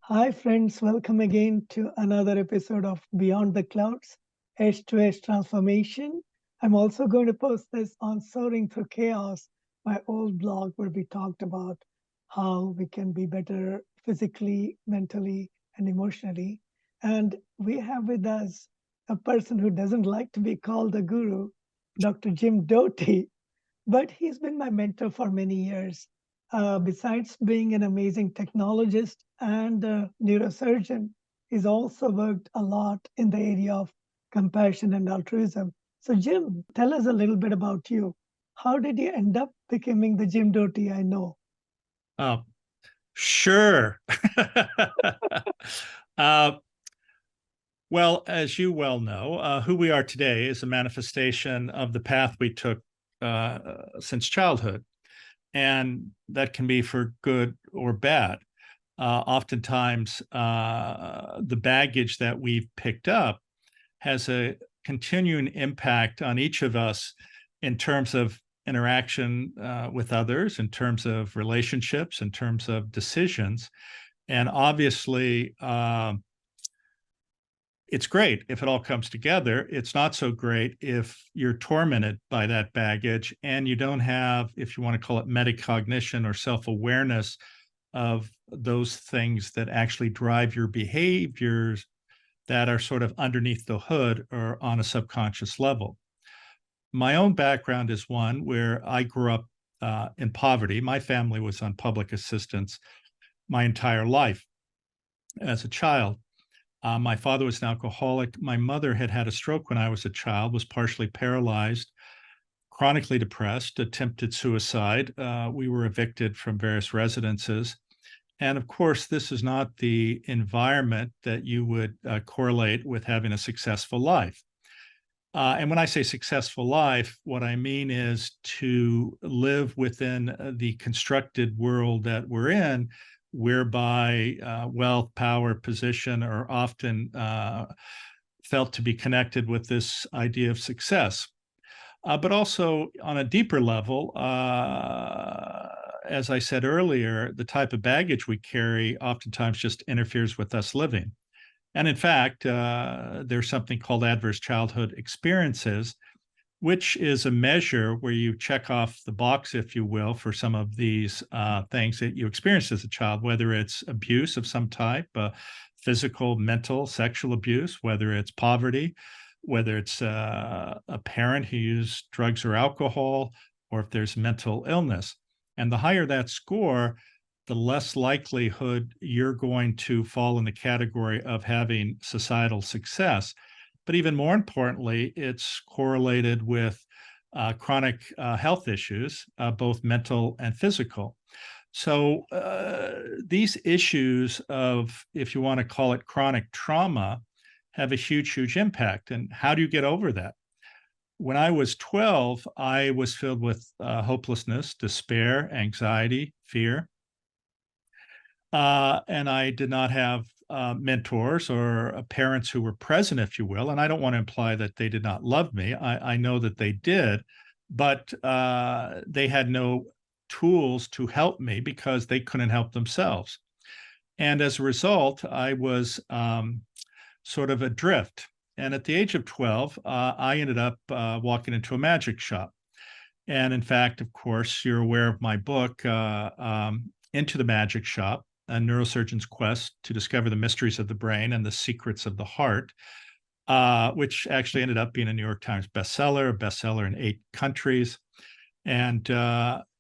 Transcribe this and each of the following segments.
Hi, friends. Welcome again to another episode of Beyond the Clouds, Edge to Edge Transformation. I'm also going to post this on Soaring Through Chaos, my old blog, where we talked about how we can be better physically, mentally, and emotionally. And we have with us a person who doesn't like to be called a guru, Dr. Jim Doty, but he's been my mentor for many years. Besides being an amazing technologist and a neurosurgeon, he's also worked a lot in the area of compassion and altruism. So, Jim, tell us a little bit about you. How did you end up becoming the Jim Doty I know? Oh, sure. uh, well, as you well know, who we are today is a manifestation of the path we took since childhood. And that can be for good or bad. Oftentimes, the baggage that we've picked up has a continuing impact on each of us in terms of interaction with others, in terms of relationships, in terms of decisions. And obviously, it's great if it all comes together. It's not so great if you're tormented by that baggage and you don't have, if you want to call it metacognition or self-awareness of those things that actually drive your behaviors that are sort of underneath the hood or on a subconscious level. My own background is one where I grew up in poverty. My family was on public assistance my entire life as a child. My father was an alcoholic. My mother had had a stroke when I was a child, was partially paralyzed, chronically depressed, attempted suicide. We were evicted from various residences. And of course, this is not the environment that you would correlate with having a successful life. And when I say successful life, what I mean is to live within the constructed world that we're in, whereby wealth, power, position are often felt to be connected with this idea of success. But also on a deeper level, as I said earlier, the type of baggage we carry oftentimes just interferes with us living. And in fact, there's something called adverse childhood experiences, which is a measure where you check off the box, if you will, for some of these things that you experienced as a child, whether it's abuse of some type, physical, mental, sexual abuse, whether it's poverty, whether it's a parent who used drugs or alcohol, or if there's mental illness. And the higher that score, the less likelihood you're going to fall in the category of having societal success. But even more importantly, it's correlated with chronic health issues, both mental and physical. So these issues of, if you want to call it chronic trauma, have a huge, huge impact. And how do you get over that? When I was 12, I was filled with hopelessness, despair, anxiety, fear. And I did not have mentors or parents who were present, if you will. And I don't want to imply that they did not love me. I know that they did, but they had no tools to help me because they couldn't help themselves. And as a result, I was sort of adrift. And at the age of 12, I ended up walking into a magic shop. And in fact, of course, you're aware of my book, Into the Magic Shop, A Neurosurgeon's Quest to Discover the Mysteries of the Brain and the Secrets of the Heart, which actually ended up being a New York Times bestseller, a bestseller in 8 countries. And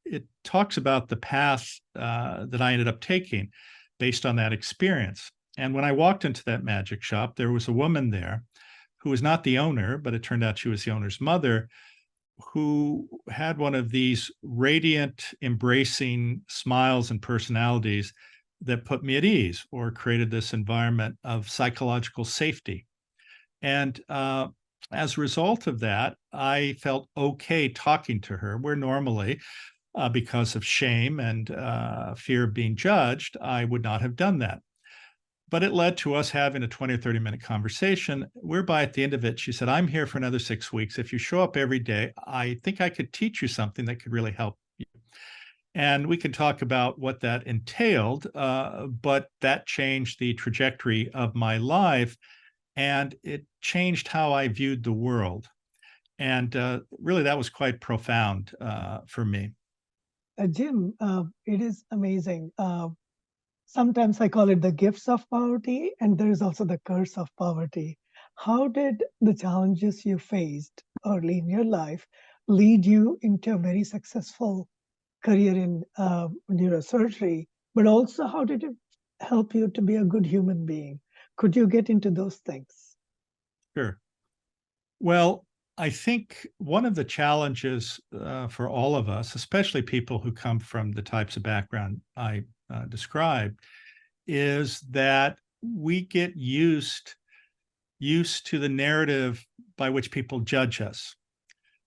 it talks about the path that I ended up taking based on that experience. And when I walked into that magic shop, there was a woman there who was not the owner, but it turned out she was the owner's mother, who had one of these radiant, embracing smiles and personalities that put me at ease or created this environment of psychological safety. And as a result of that, I felt okay talking to her, where normally, because of shame and fear of being judged, I would not have done that. But it led to us having a 20 or 30-minute conversation, whereby at the end of it, she said, I'm here for another 6 weeks. If you show up every day, I think I could teach you something that could really help you. And we can talk about what that entailed, but that changed the trajectory of my life, and it changed how I viewed the world. And really, that was quite profound for me. Jim, it is amazing. Sometimes I call it the gifts of poverty, and there is also the curse of poverty. How did the challenges you faced early in your life lead you into a very successful career in neurosurgery? But also, how did it help you to be a good human being? Could you get into those things? Sure. Well, I think one of the challenges for all of us, especially people who come from the types of background I described, is that we get used to the narrative by which people judge us.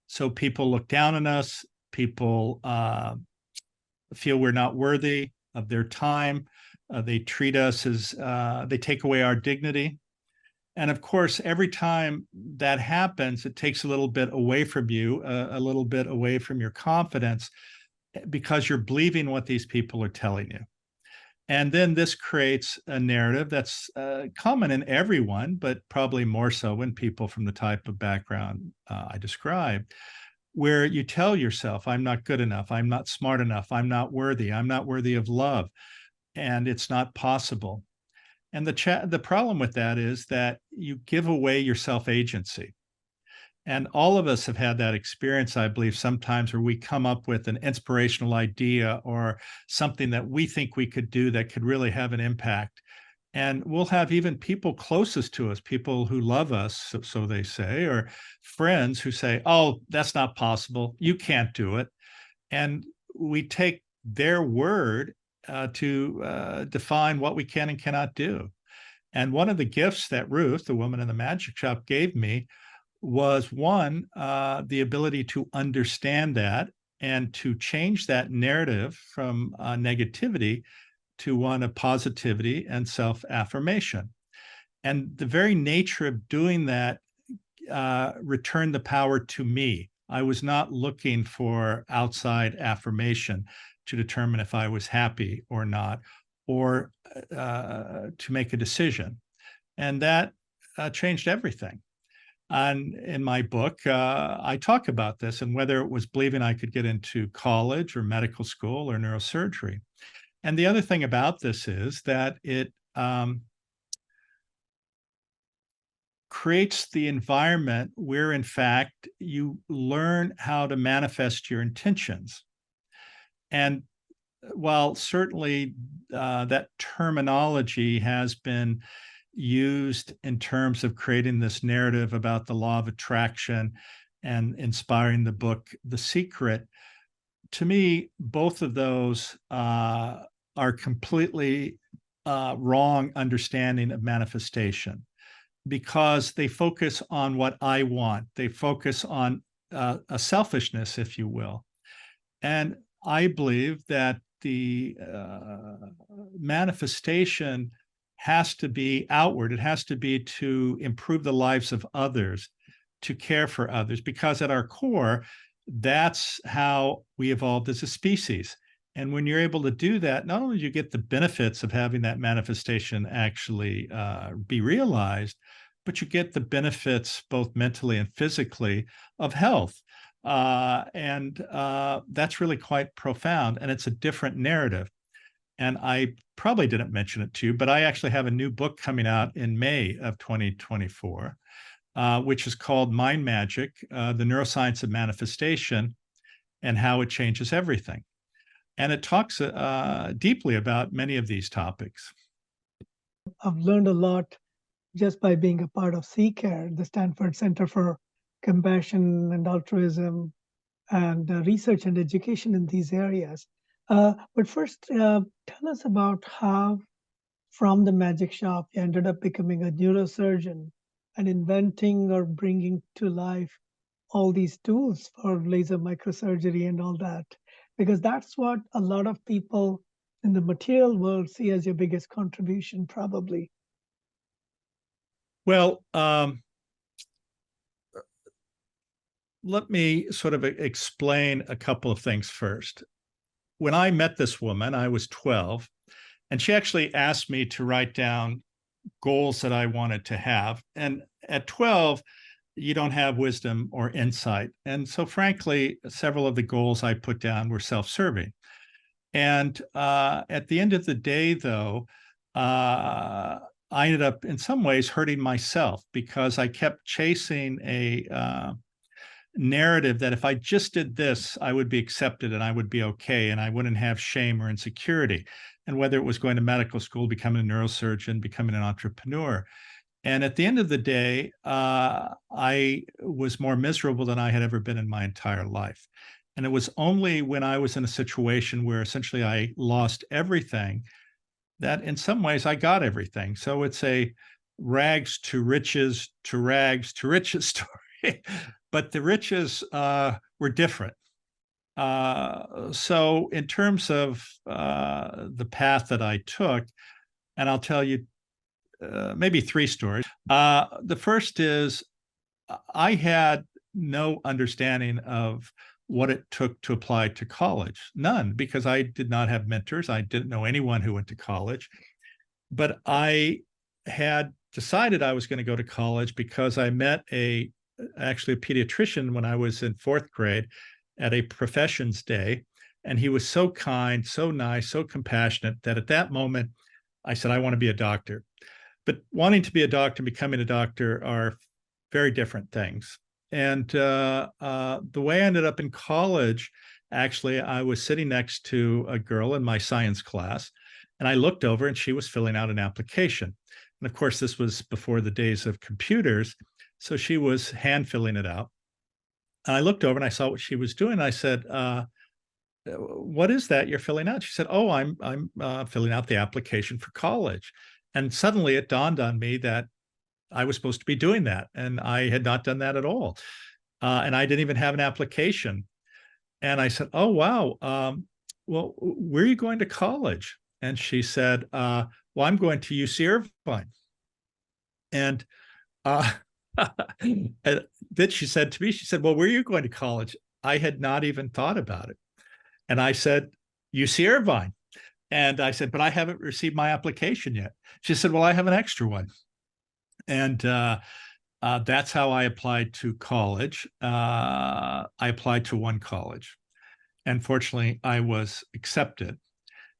So people look down on us. People feel we're not worthy of their time. They treat us as they take away our dignity. And of course, every time that happens, it takes a little bit away from you, a little bit away from your confidence, because you're believing what these people are telling you. And then this creates a narrative that's common in everyone, but probably more so in people from the type of background I described, where you tell yourself, I'm not good enough, I'm not smart enough, I'm not worthy of love, and it's not possible. And the problem with that is that you give away your self agency. And all of us have had that experience, I believe, sometimes where we come up with an inspirational idea or something that we think we could do that could really have an impact. And we'll have even people closest to us, people who love us, so they say, or friends who say, oh, that's not possible. You can't do it. And we take their word to define what we can and cannot do. And one of the gifts that Ruth, the woman in the magic shop, gave me was one, the ability to understand that and to change that narrative from negativity to one of positivity and self affirmation. And the very nature of doing that returned the power to me. I was not looking for outside affirmation to determine if I was happy or not, or to make a decision. And that changed everything. And in my book, I talk about this and whether it was believing I could get into college or medical school or neurosurgery. And the other thing about this is that it creates the environment where, in fact, you learn how to manifest your intentions. And while certainly that terminology has been used in terms of creating this narrative about the law of attraction and inspiring the book, The Secret, to me, both of those are completely wrong understanding of manifestation because they focus on what I want. They focus on a selfishness, if you will. And I believe that the manifestation has to be outward. It has to be to improve the lives of others, to care for others, because at our core, that's how we evolved as a species. And when you're able to do that, not only do you get the benefits of having that manifestation actually be realized, but you get the benefits both mentally and physically of health. And that's really quite profound. And it's a different narrative. And I probably didn't mention it to you, but I actually have a new book coming out in May of 2024, which is called Mind Magic, The Neuroscience of Manifestation and How It Changes Everything. And it talks deeply about many of these topics. I've learned a lot just by being a part of CCARE, the Stanford Center for Compassion and Altruism, and research and education in these areas. But first, tell us about how, from the magic shop, you ended up becoming a neurosurgeon and inventing or bringing to life all these tools for laser microsurgery and all that. Because that's what a lot of people in the material world see as your biggest contribution, probably. Well, let me sort of explain a couple of things first. when I met this woman, I was 12, and she actually asked me to write down goals that I wanted to have. And at 12, you don't have wisdom or insight. And so, frankly, several of the goals I put down were self serving. And at the end of the day, though, I ended up in some ways hurting myself because I kept chasing a narrative that if I just did this, I would be accepted and I would be okay and I wouldn't have shame or insecurity. And whether it was going to medical school, becoming a neurosurgeon, becoming an entrepreneur. And at the end of the day, I was more miserable than I had ever been in my entire life. And it was only when I was in a situation where essentially I lost everything that in some ways I got everything. So it's a rags to riches to rags to riches story. But the riches were different. So in terms of the path that I took, and I'll tell you maybe three stories. The first is I had no understanding of what it took to apply to college. None, because I did not have mentors. I didn't know anyone who went to college. But I had decided I was going to go to college because I met actually a pediatrician when I was in fourth grade at a professions day. And he was so kind, so nice, so compassionate that at that moment, I said, I want to be a doctor. But wanting to be a doctor and becoming a doctor are very different things. And the way I ended up in college, actually, I was sitting next to a girl in my science class, and I looked over and she was filling out an application. And of course, this was before the days of computers. So she was hand filling it out. And I looked over and I saw what she was doing. I said, what is that you're filling out? She said, oh, I'm filling out the application for college. And suddenly it dawned on me that I was supposed to be doing that. And I had not done that at all. And I didn't even have an application. And I said, oh, wow. Well, where are you going to college? And she said, well, I'm going to UC Irvine. And then she said to me, she said, well, where are you going to college? I had not even thought about it. And I said, UC Irvine. And I said, but I haven't received my application yet. She said, well, I have an extra one. And that's how I applied to college. I applied to one college. And fortunately, I was accepted.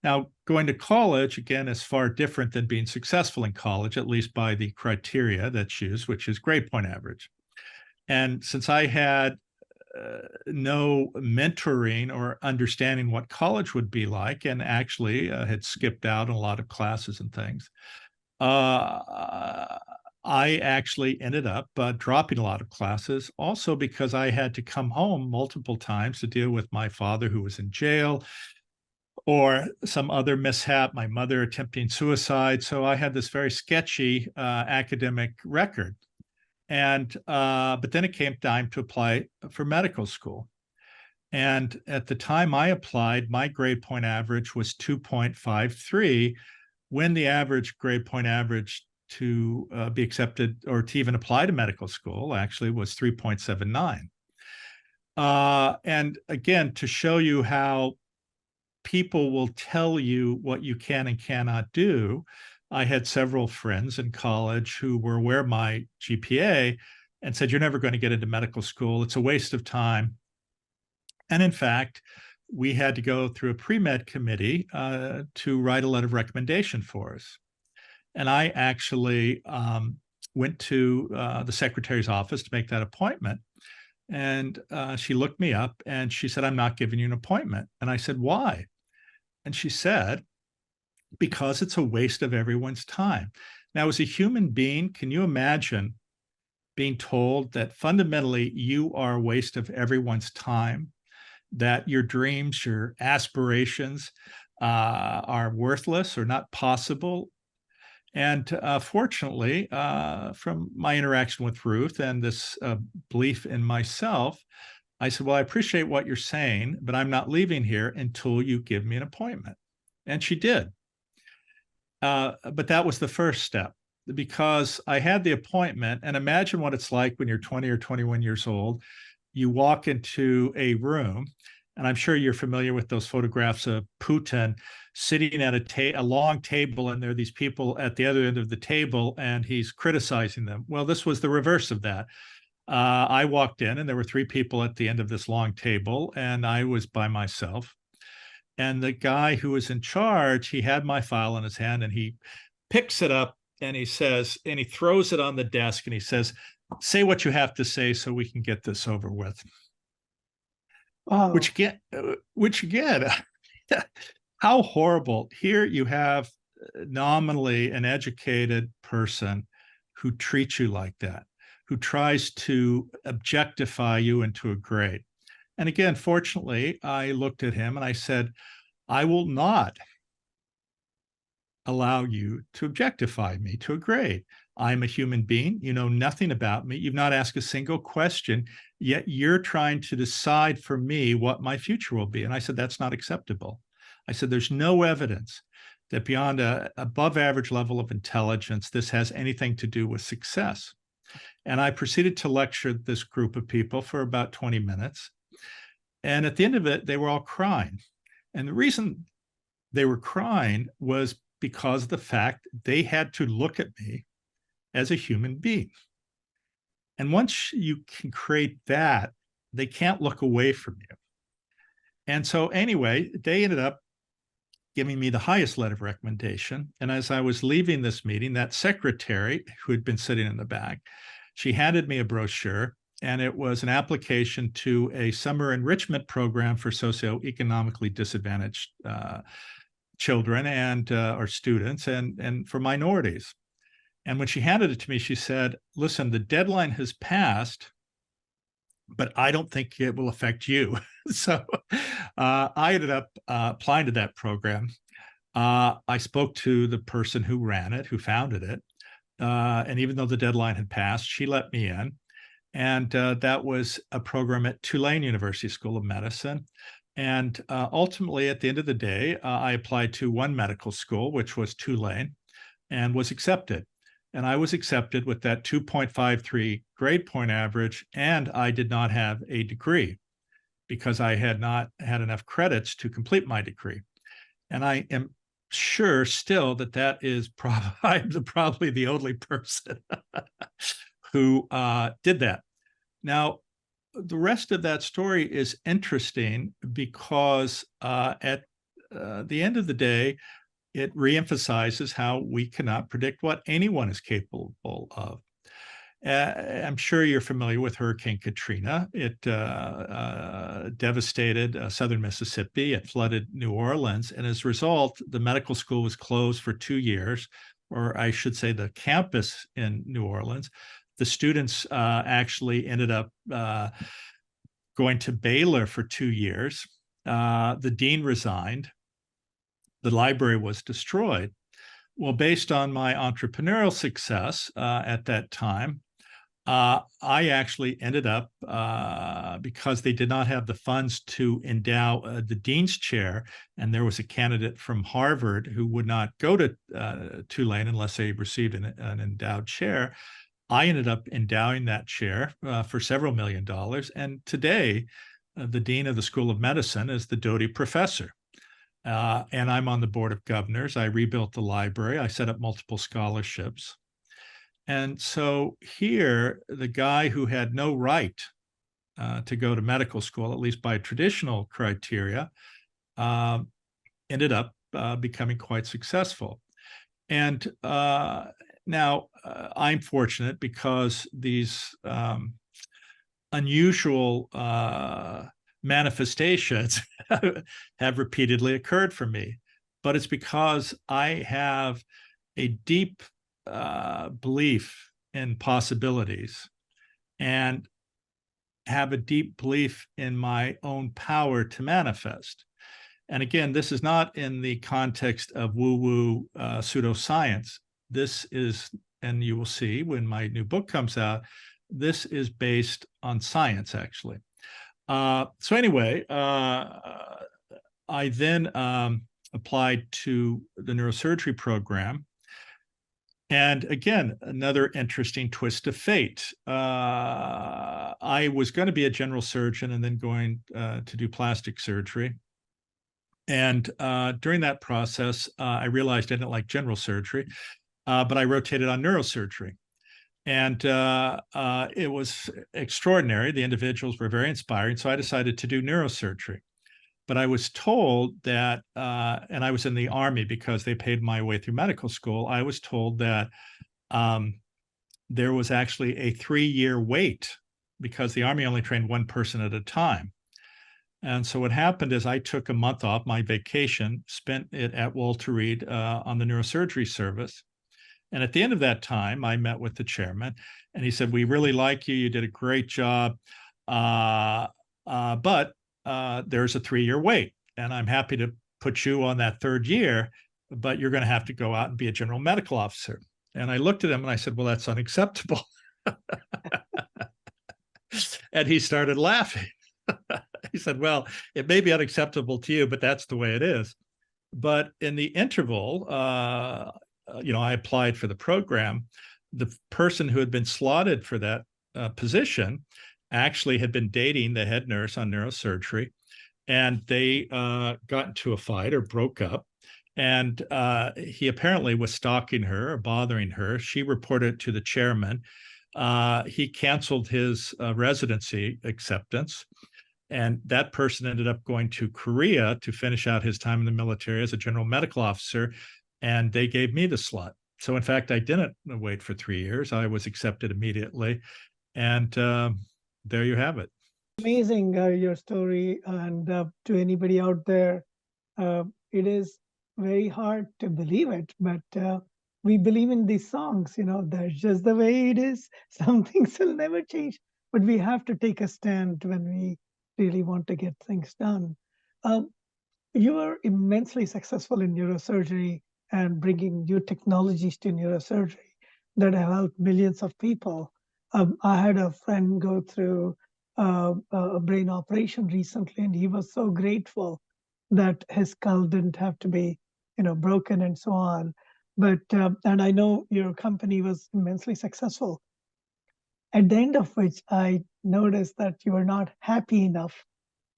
Now, going to college, again, is far different than being successful in college, at least by the criteria that's used, which is grade point average. And since I had no mentoring or understanding what college would be like, and actually had skipped out on a lot of classes and things, I actually ended up dropping a lot of classes, also because I had to come home multiple times to deal with my father who was in jail or some other mishap, my mother attempting suicide. So I had this very sketchy academic record. And but then it came time to apply for medical school. And at the time I applied, my grade point average was 2.53, when the average grade point average to be accepted or to even apply to medical school actually was 3.79. And again, to show you how people will tell you what you can and cannot do, I had several friends in college who were aware of my GPA and said, you're never going to get into medical school. It's a waste of time. And in fact, we had to go through a pre-med committee to write a letter of recommendation for us. And I actually went to the secretary's office to make that appointment. And she looked me up and she said, I'm not giving you an appointment. And I said, why? And she said, because it's a waste of everyone's time. Now, as a human being, can you imagine being told that fundamentally you are a waste of everyone's time, that your dreams, your aspirations are worthless or not possible? And fortunately, from my interaction with Ruth and this belief in myself, I said, well, I appreciate what you're saying, but I'm not leaving here until you give me an appointment. And she did. But that was the first step, because I had the appointment. And imagine what it's like when you're 20 or 21 years old. You walk into a room And I'm sure you're familiar with those photographs of Putin sitting at a long table, and there are these people at the other end of the table, and he's criticizing them. Well, this was the reverse of that. I walked in, and there were 3 people at the end of this long table, and I was by myself. And the guy who was in charge, he had my file in his hand, and he picks it up, and he says, and he throws it on the desk, and he says, "Say what you have to say so we can get this over with." Wow. Which again, how horrible. Here you have nominally an educated person who treats you like that, who tries to objectify you into a grade. And again, fortunately, I looked at him and I said, I will not allow you to objectify me to a grade. I'm a human being. You know nothing about me. You've not asked a single question, yet you're trying to decide for me what my future will be. And I said, that's not acceptable. I said, there's no evidence that beyond a above average level of intelligence, this has anything to do with success. And I proceeded to lecture this group of people for about 20 minutes. And at the end of it, they were all crying. And the reason they were crying was because of the fact they had to look at me as a human being. And once you can create that, they can't look away from you. And so anyway, they ended up giving me the highest letter of recommendation. And as I was leaving this meeting, that secretary who had been sitting in the back, she handed me a brochure, and it was an application to a summer enrichment program for socioeconomically disadvantaged children and or students and for minorities. And when she handed it to me, she said, listen, the deadline has passed, but I don't think it will affect you. So I ended up applying to that program. I spoke to the person who ran it, who founded it. And even though the deadline had passed, she let me in. And that was a program at Tulane University School of Medicine. And ultimately, at the end of the day, I applied to one medical school, which was Tulane, and was accepted. And I was accepted with that 2.53 grade point average, and I did not have a degree because I had not had enough credits to complete my degree. And I am sure still that that is probably the only person who did that. Now, the rest of that story is interesting because at the end of the day, it reemphasizes how we cannot predict what anyone is capable of. I'm sure you're familiar with Hurricane Katrina. It devastated southern Mississippi. It flooded New Orleans. And as a result, the medical school was closed for 2 years, or I should say the campus in New Orleans. The students actually ended up going to Baylor for 2 years. The dean resigned. The library was destroyed. Well, based on my entrepreneurial success at that time, I actually ended up, because they did not have the funds to endow the dean's chair, and there was a candidate from Harvard who would not go to Tulane unless they received an endowed chair. I ended up endowing that chair for several $1 million. And today, the dean of the School of Medicine is the Doty professor. And I'm on the board of governors. I rebuilt the library. I set up multiple scholarships. And so here, the guy who had no right to go to medical school, at least by traditional criteria, ended up becoming quite successful. And now I'm fortunate because these unusual manifestations have repeatedly occurred for me. But it's because I have a deep belief in possibilities and have a deep belief in my own power to manifest. And again, this is not in the context of woo-woo pseudoscience. This is, and you will see when my new book comes out, this is based on science, actually. So anyway, I then applied to the neurosurgery program. And again, another interesting twist of fate. I was going to be a general surgeon and then going to do plastic surgery. And during that process, I realized I didn't like general surgery, but I rotated on neurosurgery. And it was extraordinary. The individuals were very inspiring. So I decided to do neurosurgery. But I was told that, and I was in the Army because they paid my way through medical school. I was told that there was actually a 3-year wait because the Army only trained one person at a time. And so what happened is I took a month off my vacation, spent it at Walter Reed on the neurosurgery service. And at the end of that time, I met with the chairman, and he said, "We really like you. You did a great job, but there's a 3-year wait, and I'm happy to put you on that 3rd year, but you're going to have to go out and be a general medical officer." And I looked at him and I said, "Well, that's unacceptable." And he started laughing. He said, "Well, it may be unacceptable to you, but that's the way it is." But in the interval, I applied for the program. The person who had been slotted for that position actually had been dating the head nurse on neurosurgery, and they got into a fight or broke up. And he apparently was stalking her or bothering her. She reported it to the chairman. He canceled his residency acceptance. And that person ended up going to Korea to finish out his time in the military as a general medical officer. And they gave me the slot. So, in fact, I didn't wait for 3 years. I was accepted immediately. And there you have it. Amazing, your story. And to anybody out there, it is very hard to believe it, but we believe in these songs, that's just the way it is. Some things will never change, but we have to take a stand when we really want to get things done. You were immensely successful in neurosurgery and bringing new technologies to neurosurgery that have helped millions of people. I had a friend go through a brain operation recently, and he was so grateful that his skull didn't have to be, broken and so on. But and I know your company was immensely successful. At the end of which, I noticed that you were not happy enough,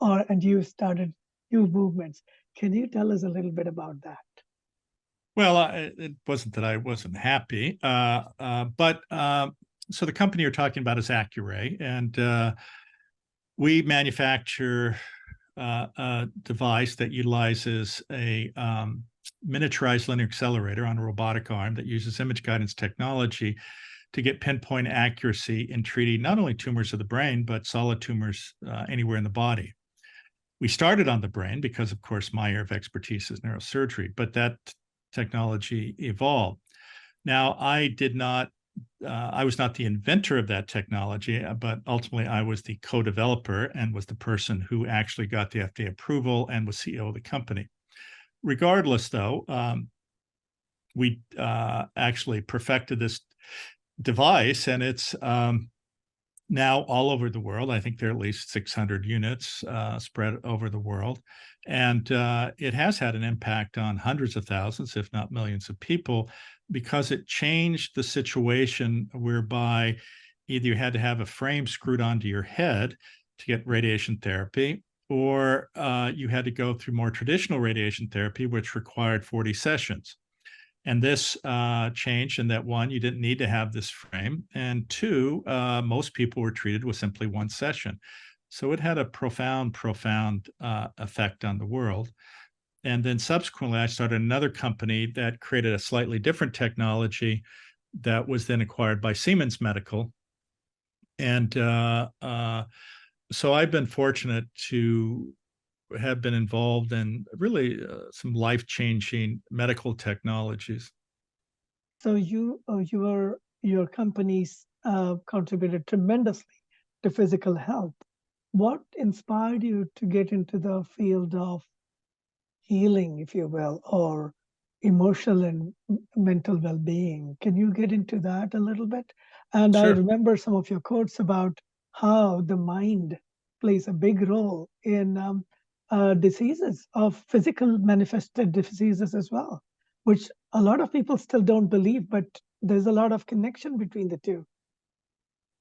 and you started new movements. Can you tell us a little bit about that? Well, it wasn't that I wasn't happy, but so the company you're talking about is Accuray, and we manufacture a device that utilizes a miniaturized linear accelerator on a robotic arm that uses image guidance technology to get pinpoint accuracy in treating not only tumors of the brain, but solid tumors anywhere in the body. We started on the brain because, of course, my area of expertise is neurosurgery, but that technology evolved. Now, I was not the inventor of that technology, but ultimately I was the co-developer and was the person who actually got the FDA approval and was CEO of the company. Regardless, though, we actually perfected this device, and it's now all over the world. I think there are at least 600 units spread over the world. And it has had an impact on hundreds of thousands, if not millions of people, because it changed the situation whereby either you had to have a frame screwed onto your head to get radiation therapy, or you had to go through more traditional radiation therapy, which required 40 sessions. And this changed in that, one, you didn't need to have this frame, and two, most people were treated with simply one session. So it had a profound effect on the world. And then subsequently, I started another company that created a slightly different technology that was then acquired by Siemens Medical. And so I've been fortunate to have been involved in really some life-changing medical technologies. So your companies contributed tremendously to physical health. What inspired you to get into the field of healing, if you will, or emotional and mental well-being? Can you get into that a little bit? And I Sure. remember some of your quotes about how the mind plays a big role in diseases, of physical manifested diseases as well, which a lot of people still don't believe, but there's a lot of connection between the two.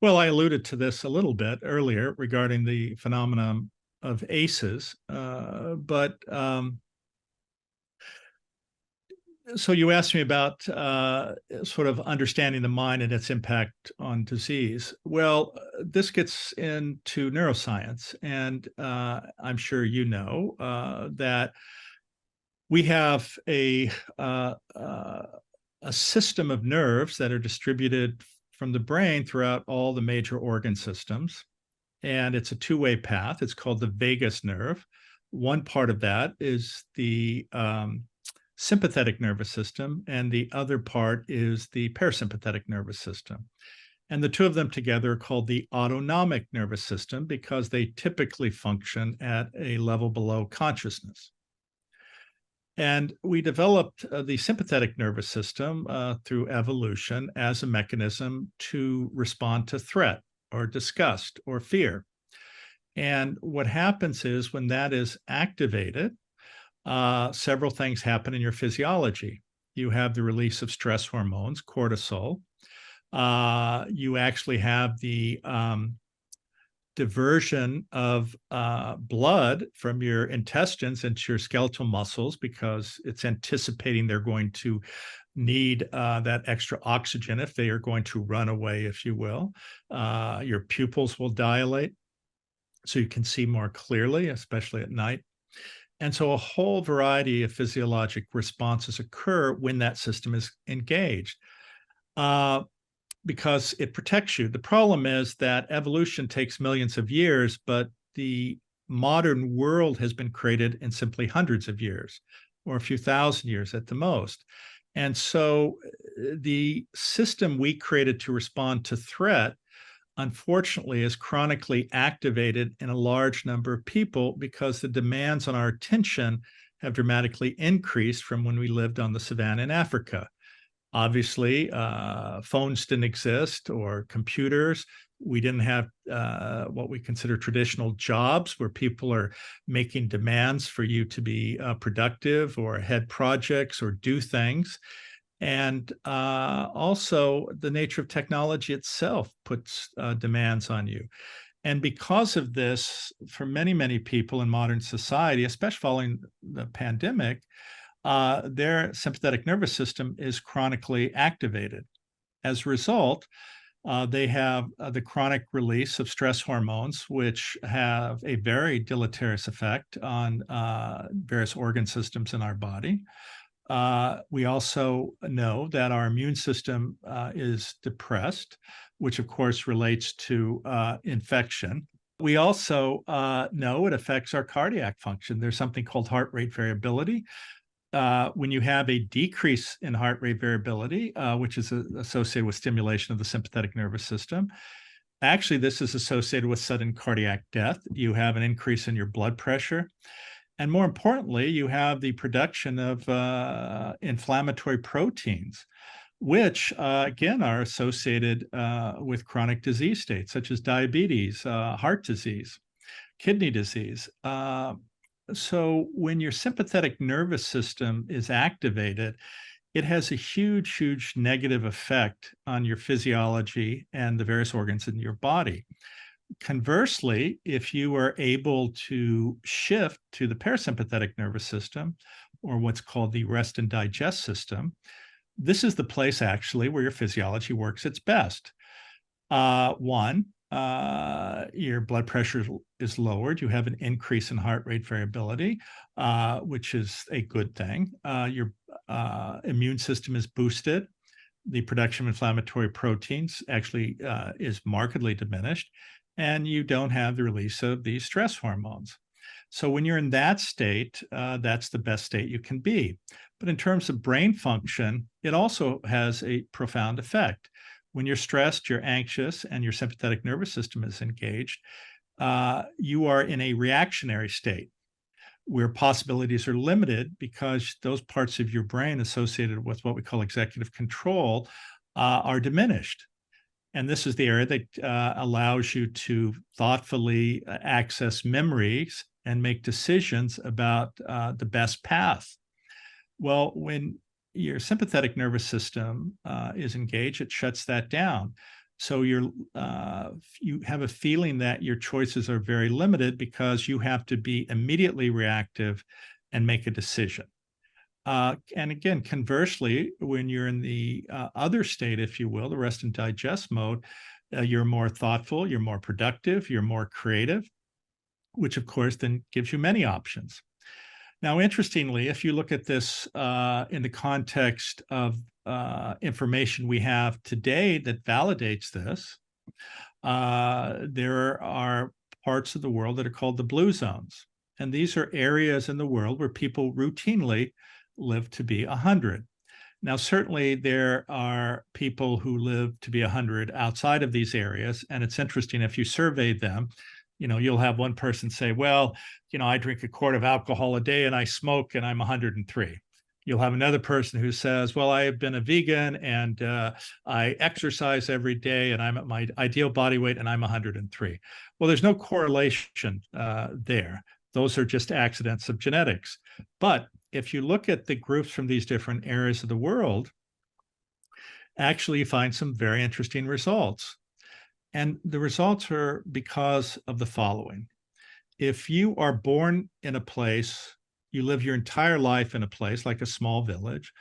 Well, I alluded to this a little bit earlier regarding the phenomenon of ACEs, so you asked me about sort of understanding the mind and its impact on disease. Well, this gets into neuroscience, and I'm sure you know that we have a system of nerves that are distributed from the brain throughout all the major organ systems. And it's a two-way path. It's called the vagus nerve. One part of that is the sympathetic nervous system, and the other part is the parasympathetic nervous system. And the two of them together are called the autonomic nervous system because they typically function at a level below consciousness. And we developed the sympathetic nervous system through evolution as a mechanism to respond to threat or disgust or fear. And what happens is when that is activated, several things happen in your physiology. You have the release of stress hormones, cortisol. You actually have the diversion of blood from your intestines into your skeletal muscles because it's anticipating they're going to need that extra oxygen if they are going to run away, if you will. Your pupils will dilate so you can see more clearly, especially at night. And so a whole variety of physiologic responses occur when that system is engaged. Because it protects you. The problem is that evolution takes millions of years, but the modern world has been created in simply hundreds of years or a few thousand years at the most. And so the system we created to respond to threat, unfortunately, is chronically activated in a large number of people because the demands on our attention have dramatically increased from when we lived on the savannah in Africa. Obviously, phones didn't exist or computers. We didn't have what we consider traditional jobs where people are making demands for you to be productive or head projects or do things. And also, the nature of technology itself puts demands on you. And because of this, for many, many people in modern society, especially following the pandemic, their sympathetic nervous system is chronically activated. As a result, they have the chronic release of stress hormones, which have a very deleterious effect on various organ systems in our body. We also know that our immune system is depressed, which of course relates to infection. We also know it affects our cardiac function. There's something called heart rate variability. When you have a decrease in heart rate variability, which is associated with stimulation of the sympathetic nervous system, actually, this is associated with sudden cardiac death. You have an increase in your blood pressure. And more importantly, you have the production of inflammatory proteins, which, again, are associated with chronic disease states such as diabetes, heart disease, kidney disease. So when your sympathetic nervous system is activated, it has a huge, huge negative effect on your physiology and the various organs in your body. Conversely, if you are able to shift to the parasympathetic nervous system, or what's called the rest and digest system, this is the place actually where your physiology works its best. One, your blood pressure is lowered. You have an increase in heart rate variability, which is a good thing. Your immune system is boosted. The production of inflammatory proteins actually is markedly diminished, and you don't have the release of these stress hormones. So when you're in that state, that's the best state you can be. But in terms of brain function, it also has a profound effect. When you're stressed, you're anxious, and your sympathetic nervous system is engaged, you are in a reactionary state where possibilities are limited because those parts of your brain associated with what we call executive control are diminished. And this is the area that allows you to thoughtfully access memories and make decisions about the best path. Well, when your sympathetic nervous system is engaged, it shuts that down. So you have a feeling that your choices are very limited because you have to be immediately reactive and make a decision. And again, conversely, when you're in the other state, if you will, the rest and digest mode, you're more thoughtful, you're more productive, you're more creative, which of course then gives you many options. Now, interestingly, if you look at this in the context of information we have today that validates this, there are parts of the world that are called the blue zones. And these are areas in the world where people routinely live to be 100. Now, certainly there are people who live to be 100 outside of these areas. And it's interesting, if you survey them, you'll have one person say, well, I drink a quart of alcohol a day and I smoke and I'm 103. You'll have another person who says, well, I have been a vegan and I exercise every day and I'm at my ideal body weight and I'm 103. Well, there's no correlation there. Those are just accidents of genetics. But if you look at the groups from these different areas of the world, actually you find some very interesting results. And the results are because of the following. If you are born in a place, you live your entire life in a place like a small village,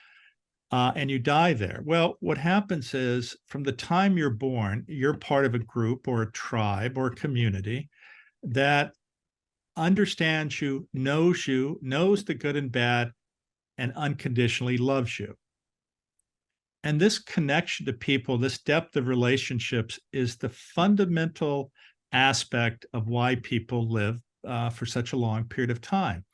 and you die there. Well, what happens is from the time you're born, you're part of a group or a tribe or a community that understands you, knows the good and bad, and unconditionally loves you. And this connection to people, this depth of relationships is the fundamental aspect of why people live for such a long period of time.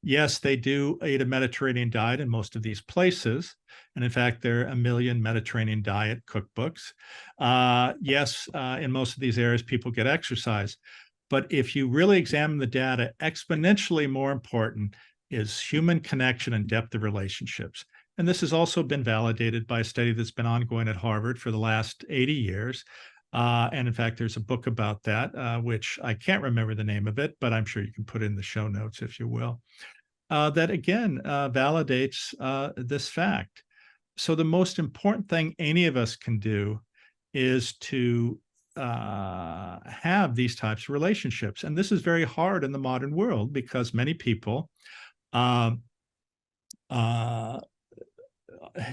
Yes, they do eat a Mediterranean diet in most of these places. And in fact, there are 1 million Mediterranean diet cookbooks. Yes, in most of these areas, people get exercise. But if you really examine the data, exponentially more important is human connection and depth of relationships. And this has also been validated by a study that's been ongoing at Harvard for the last 80 years. And in fact, there's a book about that, which I can't remember the name of it, but I'm sure you can put it in the show notes if you will, that again validates this fact. So the most important thing any of us can do is to have these types of relationships. And this is very hard in the modern world because many people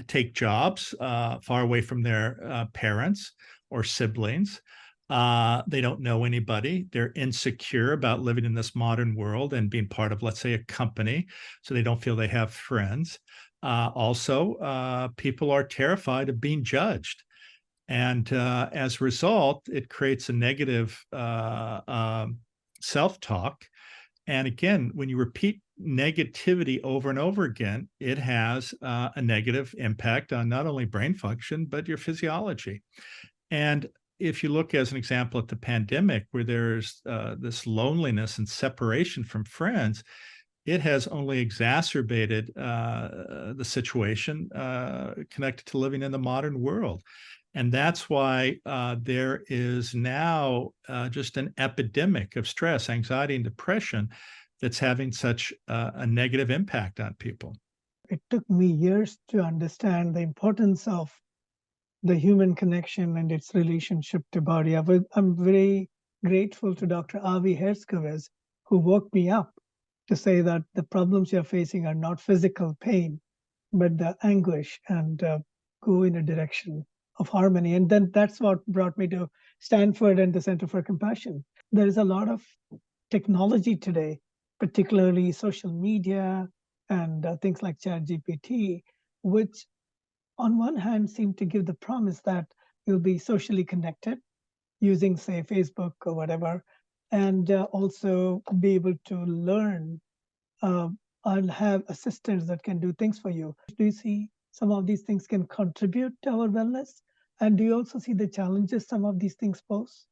take jobs far away from their parents or siblings. They don't know anybody. They're insecure about living in this modern world and being part of, let's say, a company, so they don't feel they have friends. Also, people are terrified of being judged. And as a result, it creates a negative self-talk. And again, when you repeat negativity over and over again, it has a negative impact on not only brain function, but your physiology. And if you look as an example at the pandemic, where there's this loneliness and separation from friends, it has only exacerbated the situation connected to living in the modern world. And that's why there is now just an epidemic of stress, anxiety, and depression that's having such a negative impact on people. It took me years to understand the importance of the human connection and its relationship to body. I'm very grateful to Dr. Avi Herskovitz, who woke me up to say that the problems you're facing are not physical pain, but the anguish, and go in a direction of harmony. And then that's what brought me to Stanford and the Center for Compassion. There is a lot of technology today, particularly social media and things like ChatGPT, which on one hand seem to give the promise that you'll be socially connected using, say, Facebook or whatever, and also be able to learn and have assistants that can do things for you. Do you see some of these things can contribute to our wellness? And do you also see the challenges some of these things pose?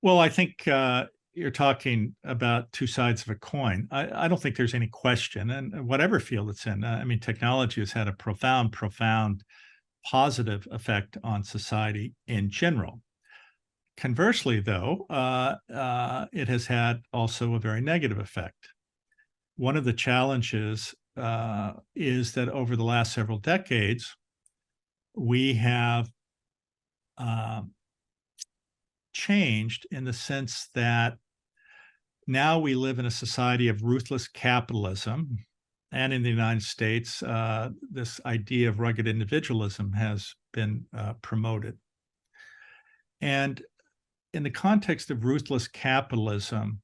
Well, I think you're talking about two sides of a coin. I don't think there's any question, and whatever field it's in, I mean, technology has had a profound positive effect on society in general. Conversely, though, it has had also a very negative effect. One of the challenges is that over the last several decades, we have changed in the sense that now we live in a society of ruthless capitalism. And in the United States, this idea of rugged individualism has been promoted. And in the context of ruthless capitalism,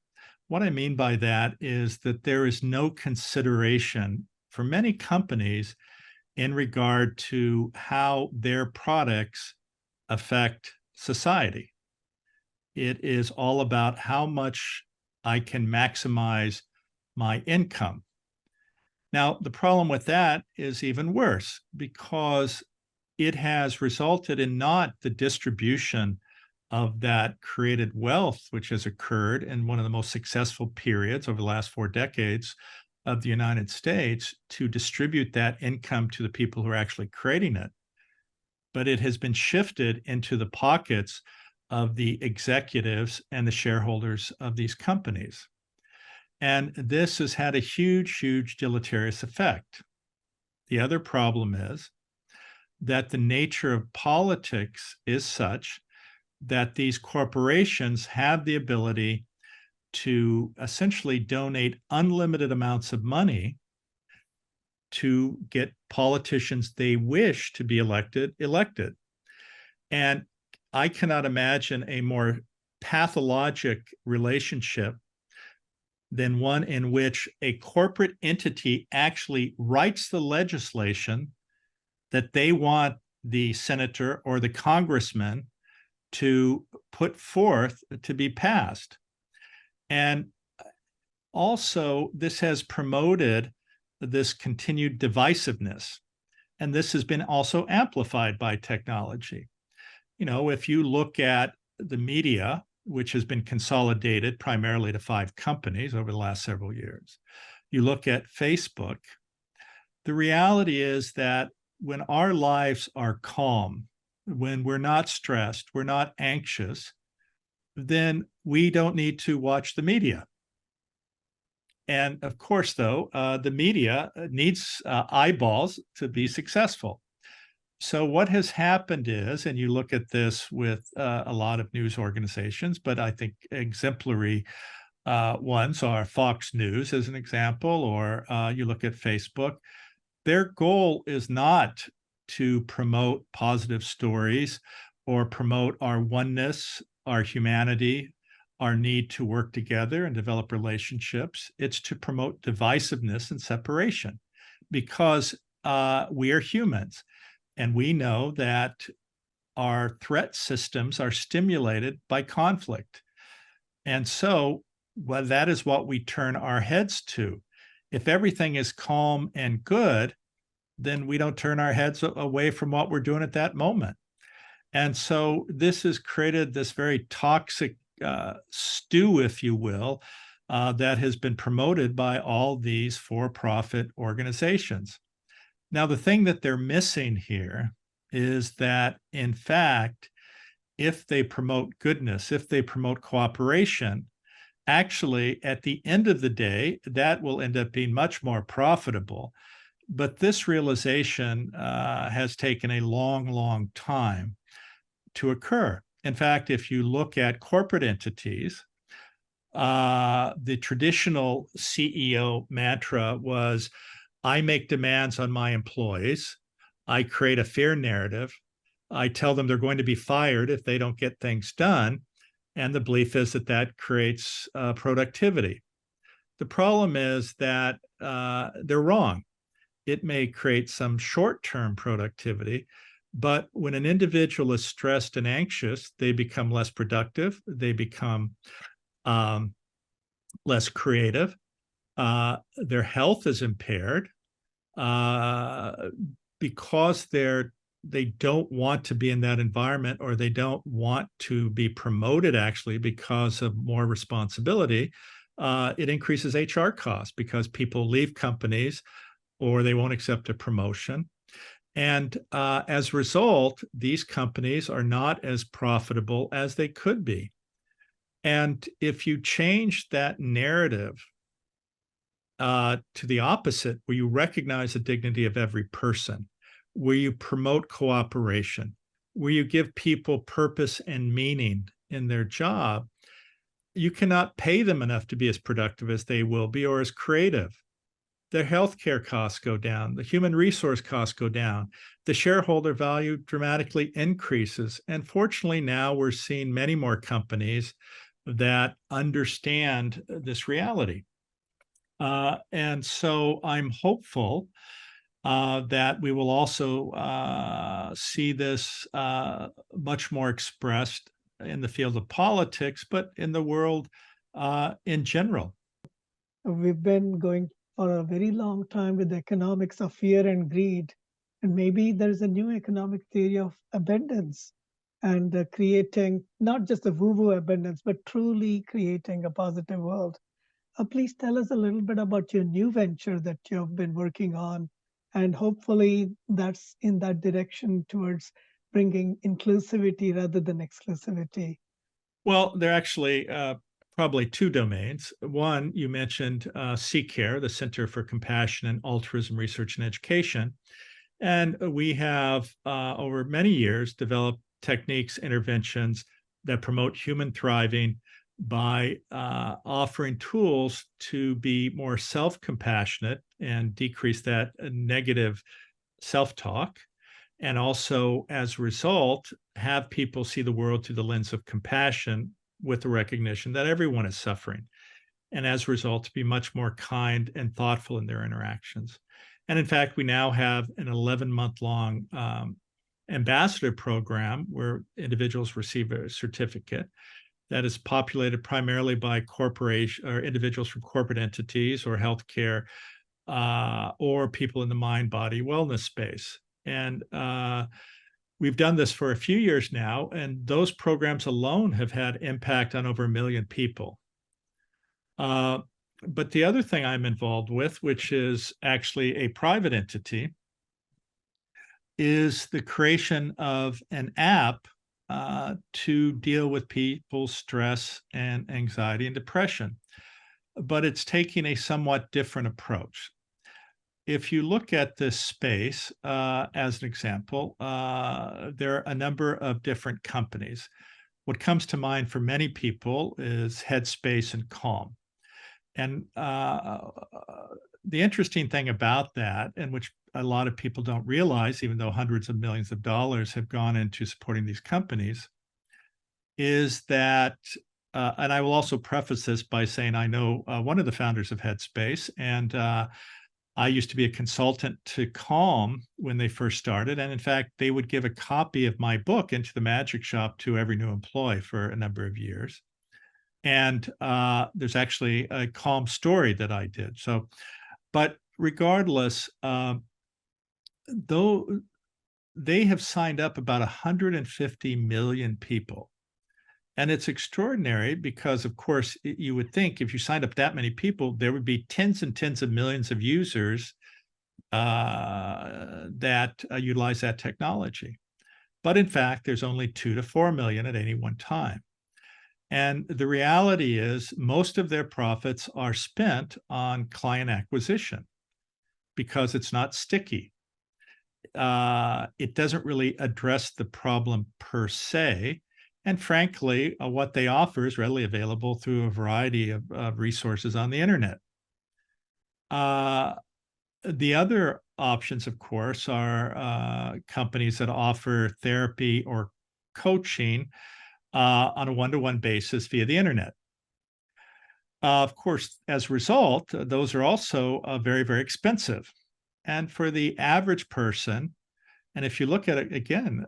what I mean by that is that there is no consideration for many companies in regard to how their products affect society. It is all about how much I can maximize my income. Now, the problem with that is even worse because it has resulted in not the distribution of that created wealth, which has occurred in one of the most successful periods over the last 4 decades of the United States, to distribute that income to the people who are actually creating it. But it has been shifted into the pockets of the executives and the shareholders of these companies. And this has had a huge, huge deleterious effect. The other problem is that the nature of politics is such that these corporations have the ability to essentially donate unlimited amounts of money to get politicians they wish to be elected. And I cannot imagine a more pathologic relationship than one in which a corporate entity actually writes the legislation that they want the senator or the congressman to put forth to be passed. And also, this has promoted this continued divisiveness. And this has been also amplified by technology. You know, if you look at the media, which has been consolidated primarily to 5 companies over the last several years, you look at Facebook, the reality is that when our lives are calm, when we're not stressed, we're not anxious, then we don't need to watch the media. And of course, though, the media needs eyeballs to be successful. So what has happened is, and you look at this with a lot of news organizations, but I think exemplary ones are Fox News as an example, or you look at Facebook. Their goal is not to promote positive stories or promote our oneness, our humanity, our need to work together and develop relationships. It's to promote divisiveness and separation because we are humans. And we know that our threat systems are stimulated by conflict. And so, well, that is what we turn our heads to. If everything is calm and good, then we don't turn our heads away from what we're doing at that moment. And so this has created this very toxic stew, if you will, that has been promoted by all these for-profit organizations. Now, the thing that they're missing here is that, in fact, if they promote goodness, if they promote cooperation, actually, at the end of the day, that will end up being much more profitable. But this realization has taken a long, long time to occur. In fact, if you look at corporate entities, the traditional CEO mantra was, I make demands on my employees. I create a fear narrative. I tell them they're going to be fired if they don't get things done. And the belief is that that creates productivity. The problem is that they're wrong. It may create some short-term productivity, but when an individual is stressed and anxious, they become less productive. They become less creative. Their health is impaired. Because they don't want to be in that environment, or they don't want to be promoted actually because of more responsibility, it increases HR costs because people leave companies or they won't accept a promotion. And as a result, these companies are not as profitable as they could be. And if you change that narrative to the opposite, where you recognize the dignity of every person, where you promote cooperation, where you give people purpose and meaning in their job, you cannot pay them enough to be as productive as they will be or as creative. Their healthcare costs go down, the human resource costs go down, the shareholder value dramatically increases. And fortunately, now we're seeing many more companies that understand this reality. And so I'm hopeful that we will also see this much more expressed in the field of politics, but in the world in general. We've been going for a very long time with the economics of fear and greed. And maybe there's a new economic theory of abundance and creating not just a woo woo abundance, but truly creating a positive world. Please tell us a little bit about your new venture that you've been working on. And hopefully that's in that direction towards bringing inclusivity rather than exclusivity. Well, there are actually probably two domains. One, you mentioned CCARE, the Center for Compassion and Altruism Research and Education. And we have, over many years, developed techniques, interventions that promote human thriving by offering tools to be more self-compassionate and decrease that negative self-talk. And also, as a result, have people see the world through the lens of compassion with the recognition that everyone is suffering. And as a result, to be much more kind and thoughtful in their interactions. And in fact, we now have an 11-month-long ambassador program where individuals receive a certificate that is populated primarily by corporation or individuals from corporate entities or healthcare or people in the mind-body wellness space. And we've done this for a few years now, and those programs alone have had impact on over 1 million people. But the other thing I'm involved with, which is actually a private entity, is the creation of an app to deal with people's stress and anxiety and depression. But it's taking a somewhat different approach. If you look at this space as an example, there are a number of different companies. What comes to mind for many people is Headspace and Calm. And the interesting thing about that, and which a lot of people don't realize, even though hundreds of millions of dollars have gone into supporting these companies, is that, and I will also preface this by saying I know one of the founders of Headspace, and I used to be a consultant to Calm when they first started. And in fact, they would give a copy of my book into the magic shop to every new employee for a number of years. And there's actually a Calm story that I did. So, but regardless, though they have signed up about 150 million people. And it's extraordinary because, of course, you would think if you signed up that many people, there would be tens and tens of millions of users that utilize that technology. But in fact, there's only 2 to 4 million at any one time. And the reality is most of their profits are spent on client acquisition because it's not sticky. It doesn't really address the problem per se. And frankly, what they offer is readily available through a variety of resources on the internet. The other options, of course, are companies that offer therapy or coaching on a one-to-one basis via the internet. Of course, as a result, those are also very, very expensive. And for the average person, and if you look at it again,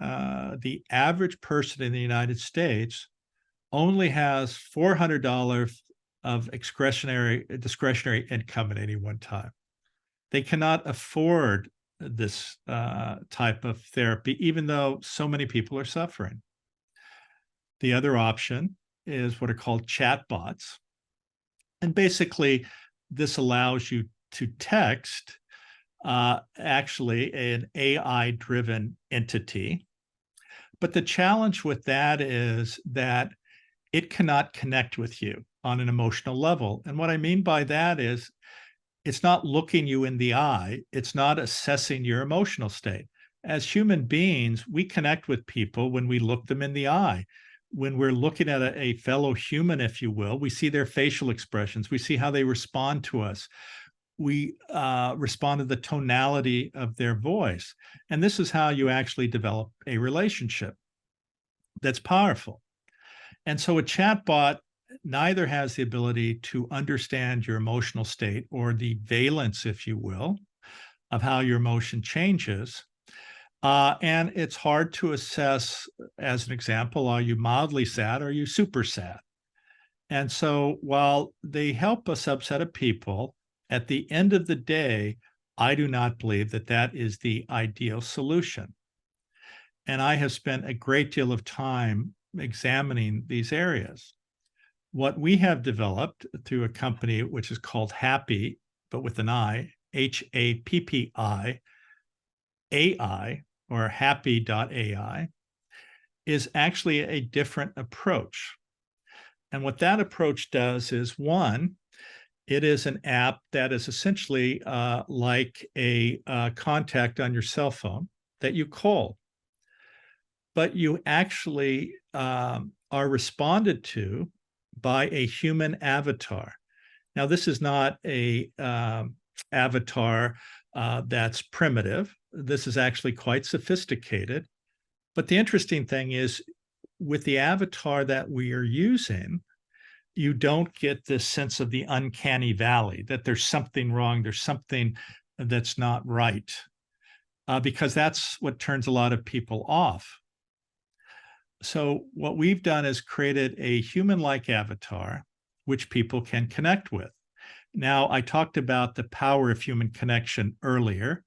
the average person in the United States only has $400 of discretionary income at any one time. They cannot afford this type of therapy, even though so many people are suffering. The other option is what are called chatbots. And basically, this allows you to text actually an AI-driven entity. But the challenge with that is that it cannot connect with you on an emotional level. And what I mean by that is It's not looking you in the eye. It's not assessing your emotional state. As human beings, we connect with people when we look them in the eye. When we're looking at a fellow human, if you will, we see their facial expressions. We see how they respond to us. We respond to the tonality of their voice. And this is how you actually develop a relationship that's powerful. And so a chatbot neither has the ability to understand your emotional state or the valence, if you will, of how your emotion changes. And it's hard to assess, as an example, are you mildly sad or are you super sad? And so while they help a subset of people, at the end of the day, I do not believe that that is the ideal solution. And I have spent a great deal of time examining these areas. What we have developed through a company which is called Happi, but with an I, Happi, AI, or Happi.ai, is actually a different approach. And what that approach does is, one, it is an app that is essentially like a contact on your cell phone that you call, but you actually are responded to by a human avatar. Now, this is not a avatar that's primitive. This is actually quite sophisticated. But the interesting thing is, with the avatar that we are using, you don't get this sense of the uncanny valley, that there's something wrong, there's something that's not right, because that's what turns a lot of people off. So what we've done is created a human-like avatar, which people can connect with. Now, I talked about the power of human connection earlier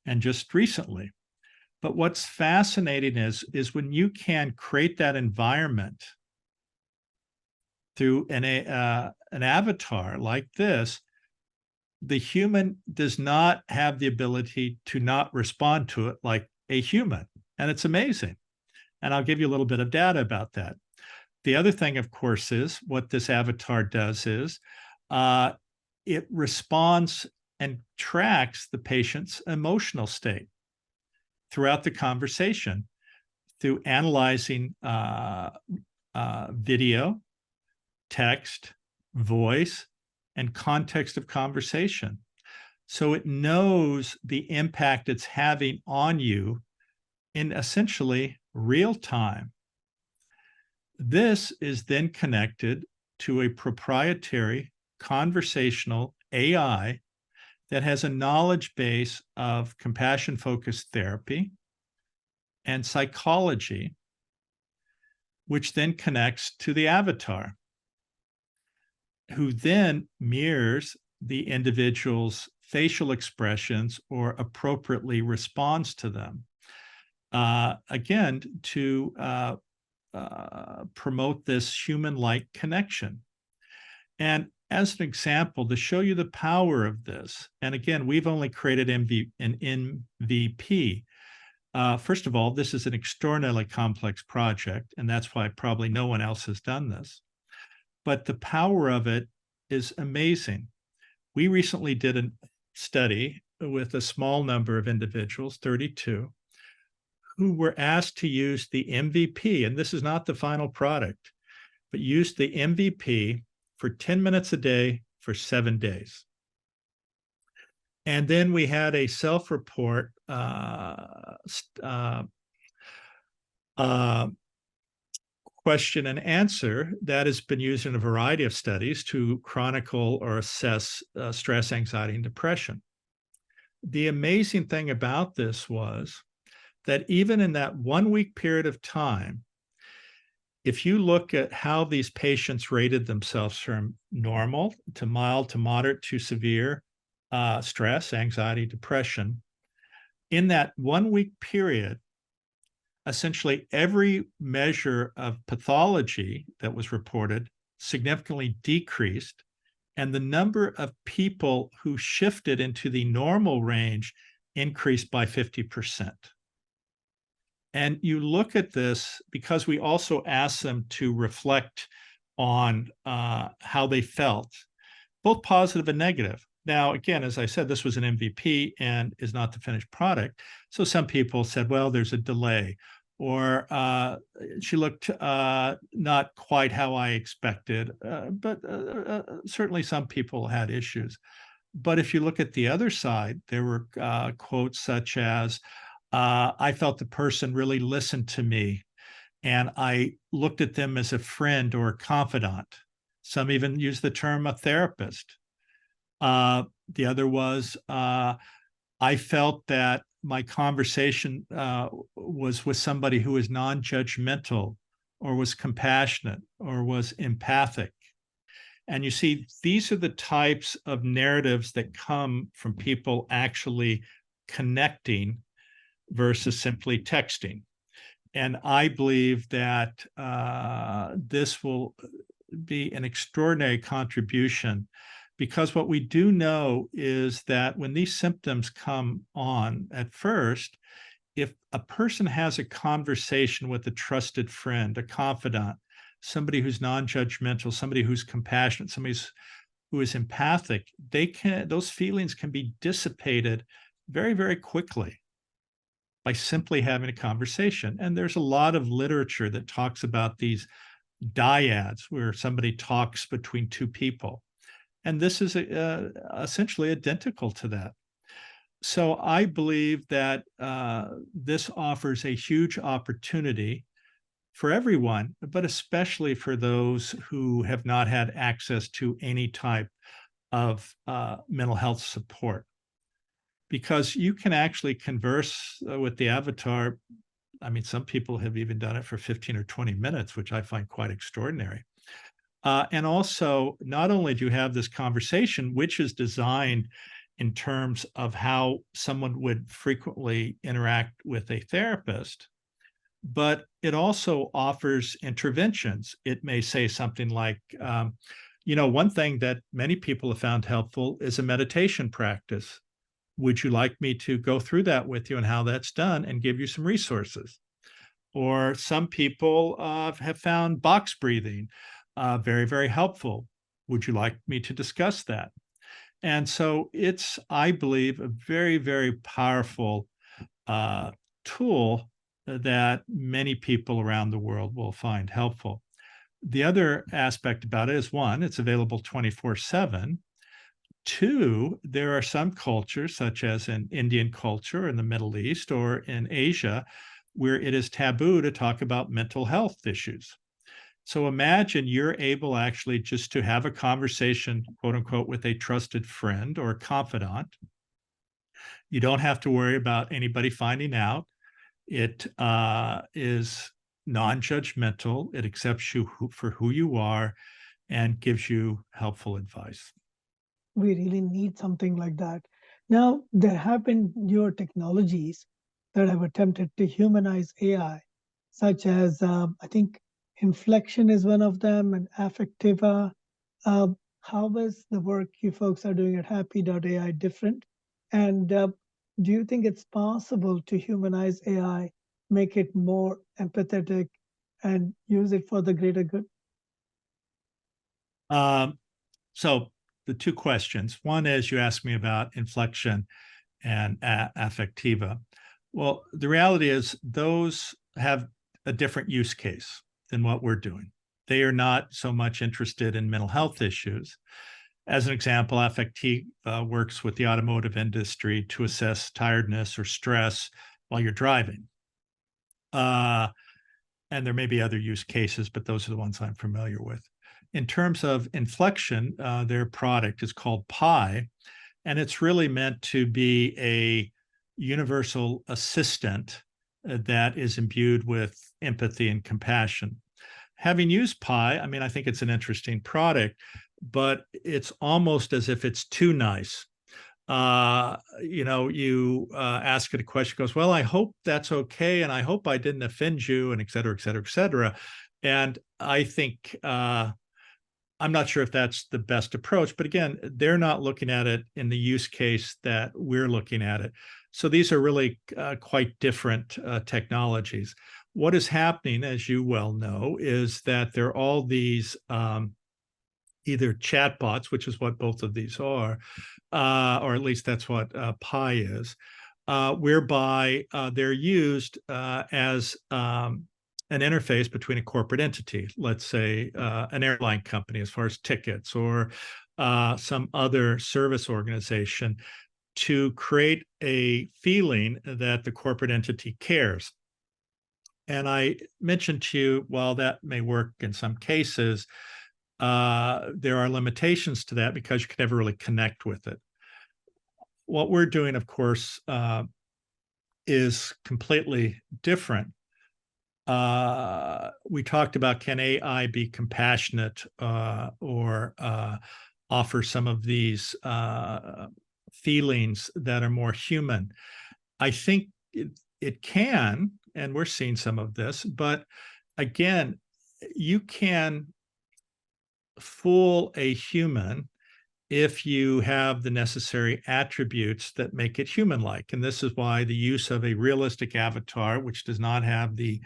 and just recently. But what's fascinating is when you can create that environment through an avatar like this, the human does not have the ability to not respond to it like a human. And it's amazing. And I'll give you a little bit of data about that. The other thing, of course, is what this avatar does is it responds and tracks the patient's emotional state throughout the conversation through analyzing video, text, voice, and context of conversation. So it knows the impact it's having on you in essentially real time. This is then connected to a proprietary conversational AI that has a knowledge base of compassion-focused therapy and psychology, which then connects to the avatar, who then mirrors the individual's facial expressions or appropriately responds to them. Again, to promote this human-like connection. And as an example, to show you the power of this, and again, we've only created an MVP. First of all, this is an extraordinarily complex project, and that's why probably no one else has done this. But the power of it is amazing. We recently did a study with a small number of individuals, 32, who were asked to use the MVP, and this is not the final product, but use the MVP for 10 minutes a day for 7 days. And then we had a self-report question and answer that has been used in a variety of studies to chronicle or assess stress, anxiety, and depression. The amazing thing about this was that even in that 1 week period of time, if you look at how these patients rated themselves from normal to mild to moderate to severe stress, anxiety, depression, in that 1 week period, essentially every measure of pathology that was reported significantly decreased, and the number of people who shifted into the normal range increased by 50%. And you look at this because we also asked them to reflect on how they felt, both positive and negative. Now, again, as I said, this was an MVP and is not the finished product. So some people said, well, there's a delay, or she looked not quite how I expected. But certainly some people had issues. But if you look at the other side, there were quotes such as, I felt the person really listened to me, and I looked at them as a friend or a confidant. Some even use the term a therapist. The other was, I felt that my conversation was with somebody who was non-judgmental or was compassionate or was empathic. And you see, these are the types of narratives that come from people actually connecting versus simply texting. And I believe that this will be an extraordinary contribution, because what we do know is that when these symptoms come on at first, if a person has a conversation with a trusted friend, a confidant, somebody who's non-judgmental, somebody who's compassionate, somebody who is empathic, those feelings can be dissipated very, very quickly by simply having a conversation. And there's a lot of literature that talks about these dyads, where somebody talks between two people. And this is essentially identical to that. So I believe that this offers a huge opportunity for everyone, but especially for those who have not had access to any type of mental health support. Because you can actually converse with the avatar. I mean, some people have even done it for 15 or 20 minutes, which I find quite extraordinary. And also, not only do you have this conversation, which is designed in terms of how someone would frequently interact with a therapist, but it also offers interventions. It may say something like, one thing that many people have found helpful is a meditation practice. Would you like me to go through that with you and how that's done and give you some resources? Or some people have found box breathing very, very helpful. Would you like me to discuss that? And so it's, I believe, a very, very powerful tool that many people around the world will find helpful. The other aspect about it is, one, it's available 24/7. Two, there are some cultures, such as in Indian culture in the Middle East or in Asia, where it is taboo to talk about mental health issues. So imagine you're able actually just to have a conversation, quote unquote, with a trusted friend or confidant. You don't have to worry about anybody finding out. It is non-judgmental. It accepts you for who you are and gives you helpful advice. We really need something like that. Now, there have been newer technologies that have attempted to humanize AI, such as I think inflection is one of them, and affectiva. How is the work you folks are doing at Happi.ai different? And do you think it's possible to humanize AI, make it more empathetic, and use it for the greater good? So the two questions. One is, you asked me about inflection and affectiva. Well, the reality is those have a different use case than what we're doing. They are not so much interested in mental health issues. As an example, affectiva works with the automotive industry to assess tiredness or stress while you're driving. And there may be other use cases, but those are the ones I'm familiar with. In terms of inflection, their product is called Pi, and it's really meant to be a universal assistant that is imbued with empathy and compassion. Having used Pi, I mean, I think it's an interesting product, but it's almost as if it's too nice. You ask it a question, goes, well, I hope that's okay, and I hope I didn't offend you, and et cetera, et cetera, et cetera. And I think I'm not sure if that's the best approach, but again, they're not looking at it in the use case that we're looking at it. So these are really quite different technologies. What is happening, as you well know, is that there are all these either chatbots, which is what both of these are, or at least that's what Pi is, whereby they're used as an interface between a corporate entity, let's say an airline company as far as tickets, or some other service organization, to create a feeling that the corporate entity cares. And I mentioned to you, while that may work in some cases, there are limitations to that because you can never really connect with it. What we're doing, of course, is completely different. We talked about, can AI be compassionate, or offer some of these feelings that are more human? I think it can, and we're seeing some of this, but again, you can fool a human if you have the necessary attributes that make it human-like. And this is why the use of a realistic avatar, which does not have the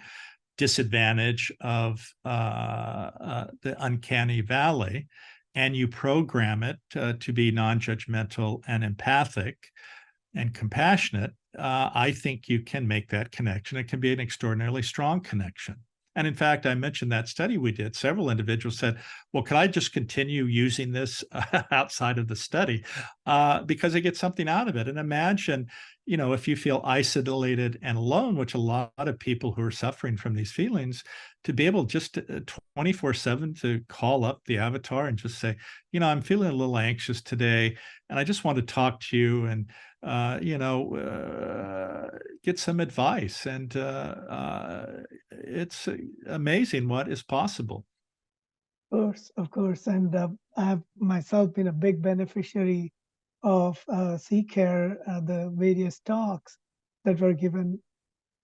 disadvantage of the uncanny valley, and you program it to be non-judgmental and empathic and compassionate, I think you can make that connection. It can be an extraordinarily strong connection. And in fact, I mentioned that study we did. Several individuals said, well, could I just continue using this outside of the study? Because I get something out of it. And imagine, if you feel isolated and alone, which a lot of people who are suffering from these feelings, to be able just 24/7 to call up the avatar and just say, I'm feeling a little anxious today, and I just want to talk to you and, get some advice. And it's amazing what is possible. Of course. And I have myself been a big beneficiary of CCARE, the various talks that were given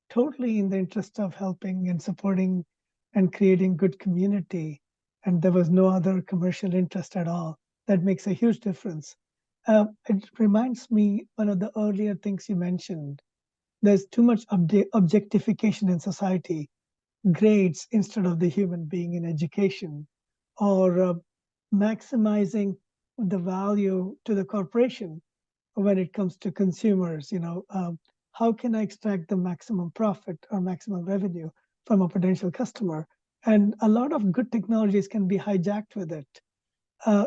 totally in the interest of helping and supporting and creating good community. And there was no other commercial interest at all. That makes a huge difference. It reminds me one of the earlier things you mentioned. There's too much objectification in society, grades instead of the human being in education, or maximizing the value to the corporation when it comes to consumers. How can I extract the maximum profit or maximum revenue from a potential customer? And a lot of good technologies can be hijacked with it.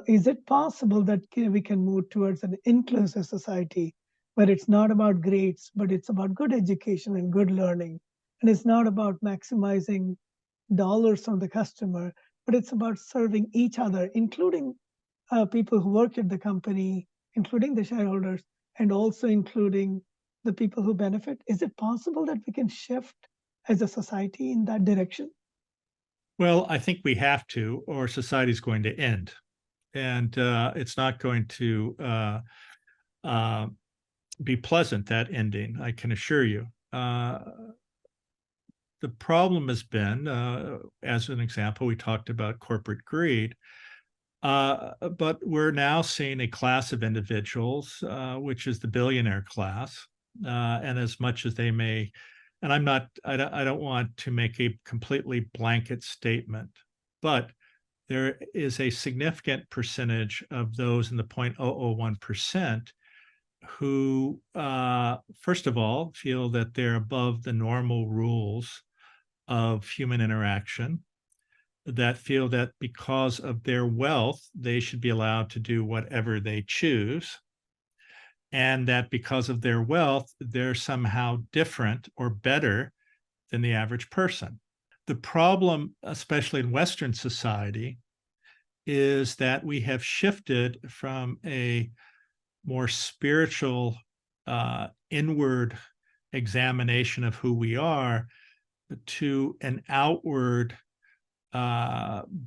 Is it possible that we can move towards an inclusive society where it's not about grades, but it's about good education and good learning? And it's not about maximizing dollars from the customer, but it's about serving each other, including people who work at the company, including the shareholders, and also including the people who benefit? Is it possible that we can shift as a society in that direction? Well, I think we have to, or society's going to end. And it's not going to uh, be pleasant, that ending, I can assure you. The problem has been, as an example, we talked about corporate greed, but we're now seeing a class of individuals, which is the billionaire class. And as much as they may, and I don't want to make a completely blanket statement, but there is a significant percentage of those in the 0.001% who, first of all, feel that they're above the normal rules of human interaction, that feel that because of their wealth, they should be allowed to do whatever they choose, and that because of their wealth, they're somehow different or better than the average person. The problem, especially in Western society, is that we have shifted from a more spiritual, inward examination of who we are to an outward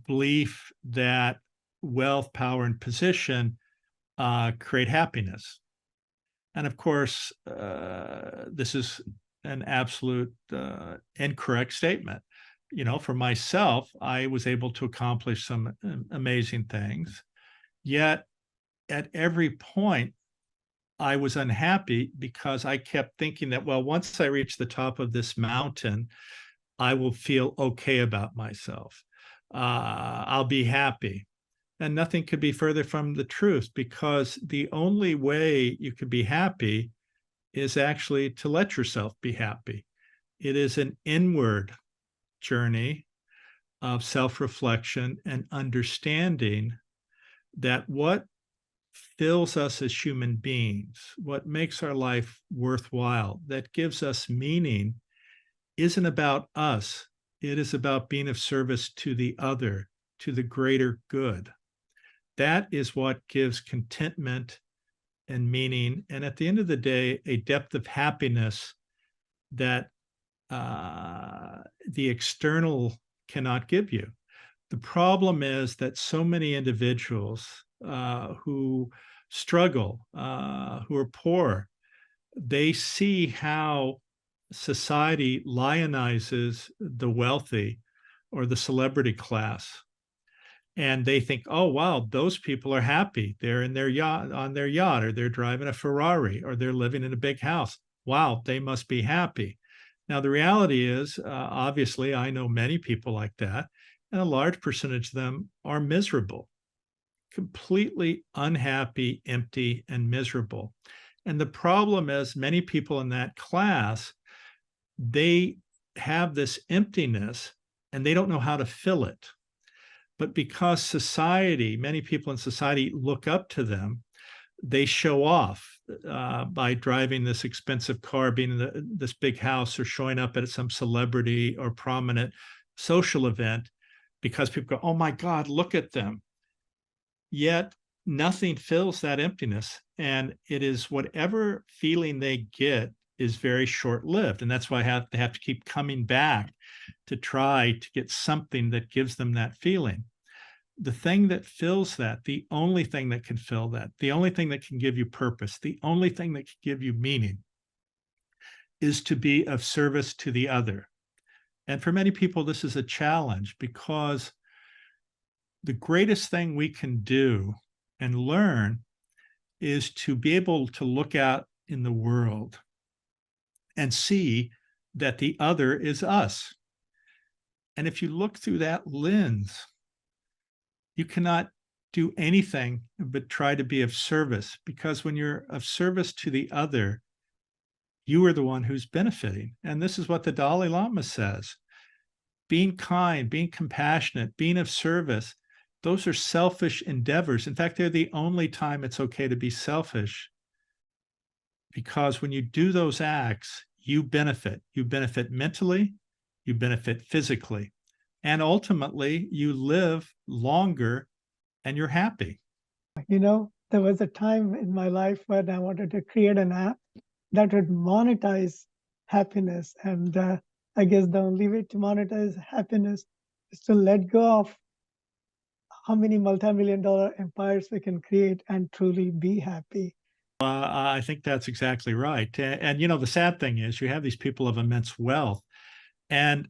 belief that wealth, power, and position create happiness. And of course, this is an absolute incorrect statement. For myself, I was able to accomplish some amazing things. Yet at every point, I was unhappy because I kept thinking that, well, once I reach the top of this mountain, I will feel okay about myself. I'll be happy. And nothing could be further from the truth, because the only way you can be happy is actually to let yourself be happy. It is an inward journey of self-reflection and understanding that what fills us as human beings, what makes our life worthwhile, that gives us meaning, isn't about us. It is about being of service to the other, to the greater good. That is what gives contentment and meaning, and at the end of the day, a depth of happiness that the external cannot give you. The problem is that so many individuals who struggle, who are poor, they see how society lionizes the wealthy or the celebrity class. And they think, oh, wow, those people are happy. They're in their yacht, on their yacht, or they're driving a Ferrari, or they're living in a big house. Wow, they must be happy. Now, the reality is, obviously, I know many people like that, and a large percentage of them are miserable, completely unhappy, empty, and miserable. And the problem is, many people in that class, they have this emptiness and they don't know how to fill it. But because society, many people in society look up to them, they show off by driving this expensive car, being in this big house, or showing up at some celebrity or prominent social event, because people go, oh my God, look at them. Yet nothing fills that emptiness. And it is whatever feeling they get is very short-lived. And that's why they have to keep coming back to try to get something that gives them that feeling. The thing that fills that, the only thing that can fill that, the only thing that can give you purpose, the only thing that can give you meaning, is to be of service to the other. And for many people, this is a challenge, because the greatest thing we can do and learn is to be able to look out in the world and see that the other is us. And if you look through that lens, you cannot do anything but try to be of service, because when you're of service to the other, you are the one who's benefiting. And this is what the Dalai Lama says. Being kind, being compassionate, being of service, those are selfish endeavors. In fact, they're the only time it's okay to be selfish, because when you do those acts, you benefit. You benefit mentally, you benefit physically, and ultimately you live longer and you're happy. There was a time in my life when I wanted to create an app that would monetize happiness. And I guess the only way to monetize happiness is to let go of how many multi-million-dollar empires we can create and truly be happy. I think that's exactly right. And the sad thing is, you have these people of immense wealth, and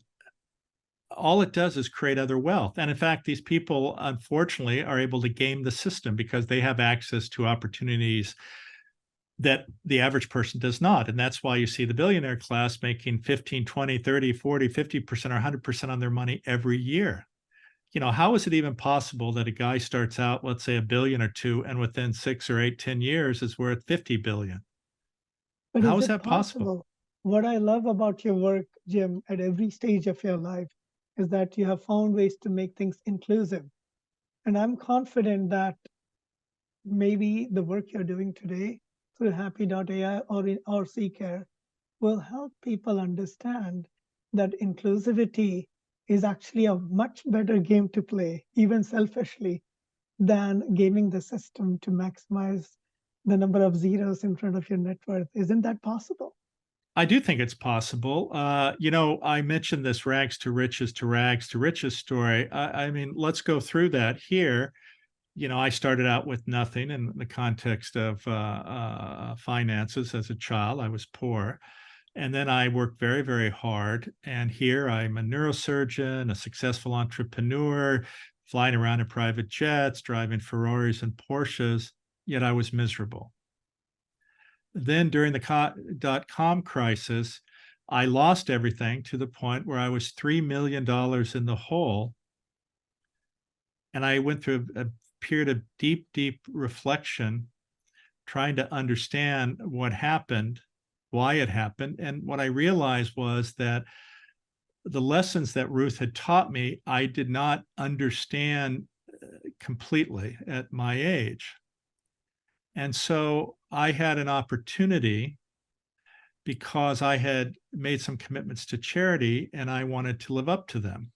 all it does is create other wealth. And in fact, these people, unfortunately, are able to game the system, because they have access to opportunities that the average person does not. And that's why you see the billionaire class making 15, 20, 30, 40, 50% or 100% on their money every year. How is it even possible that a guy starts out, let's say, $1 billion or $2 billion, and within 6 or 8, 10 years is worth 50 billion? But How is is it that possible? possible? What I love about your work, Jim, at every stage of your life, is that you have found ways to make things inclusive. And I'm confident that maybe the work you're doing today through Happi.ai or CCARE will help people understand that inclusivity is actually a much better game to play, even selfishly, than gaming the system to maximize the number of zeros in front of your net worth. Isn't that possible? I do think it's possible. I mentioned this rags to riches to rags to riches story. I mean, let's go through that here. I started out with nothing in the context of finances as a child. I was poor. And then I worked very, very hard. And here I'm a neurosurgeon, a successful entrepreneur, flying around in private jets, driving Ferraris and Porsches, yet I was miserable. Then during the dot-com crisis, I lost everything to the point where I was $3 million in the hole. And I went through a period of deep, deep reflection, trying to understand what happened, why it happened. And what I realized was that the lessons that Ruth had taught me, I did not understand completely at my age. And so I had an opportunity, because I had made some commitments to charity and I wanted to live up to them.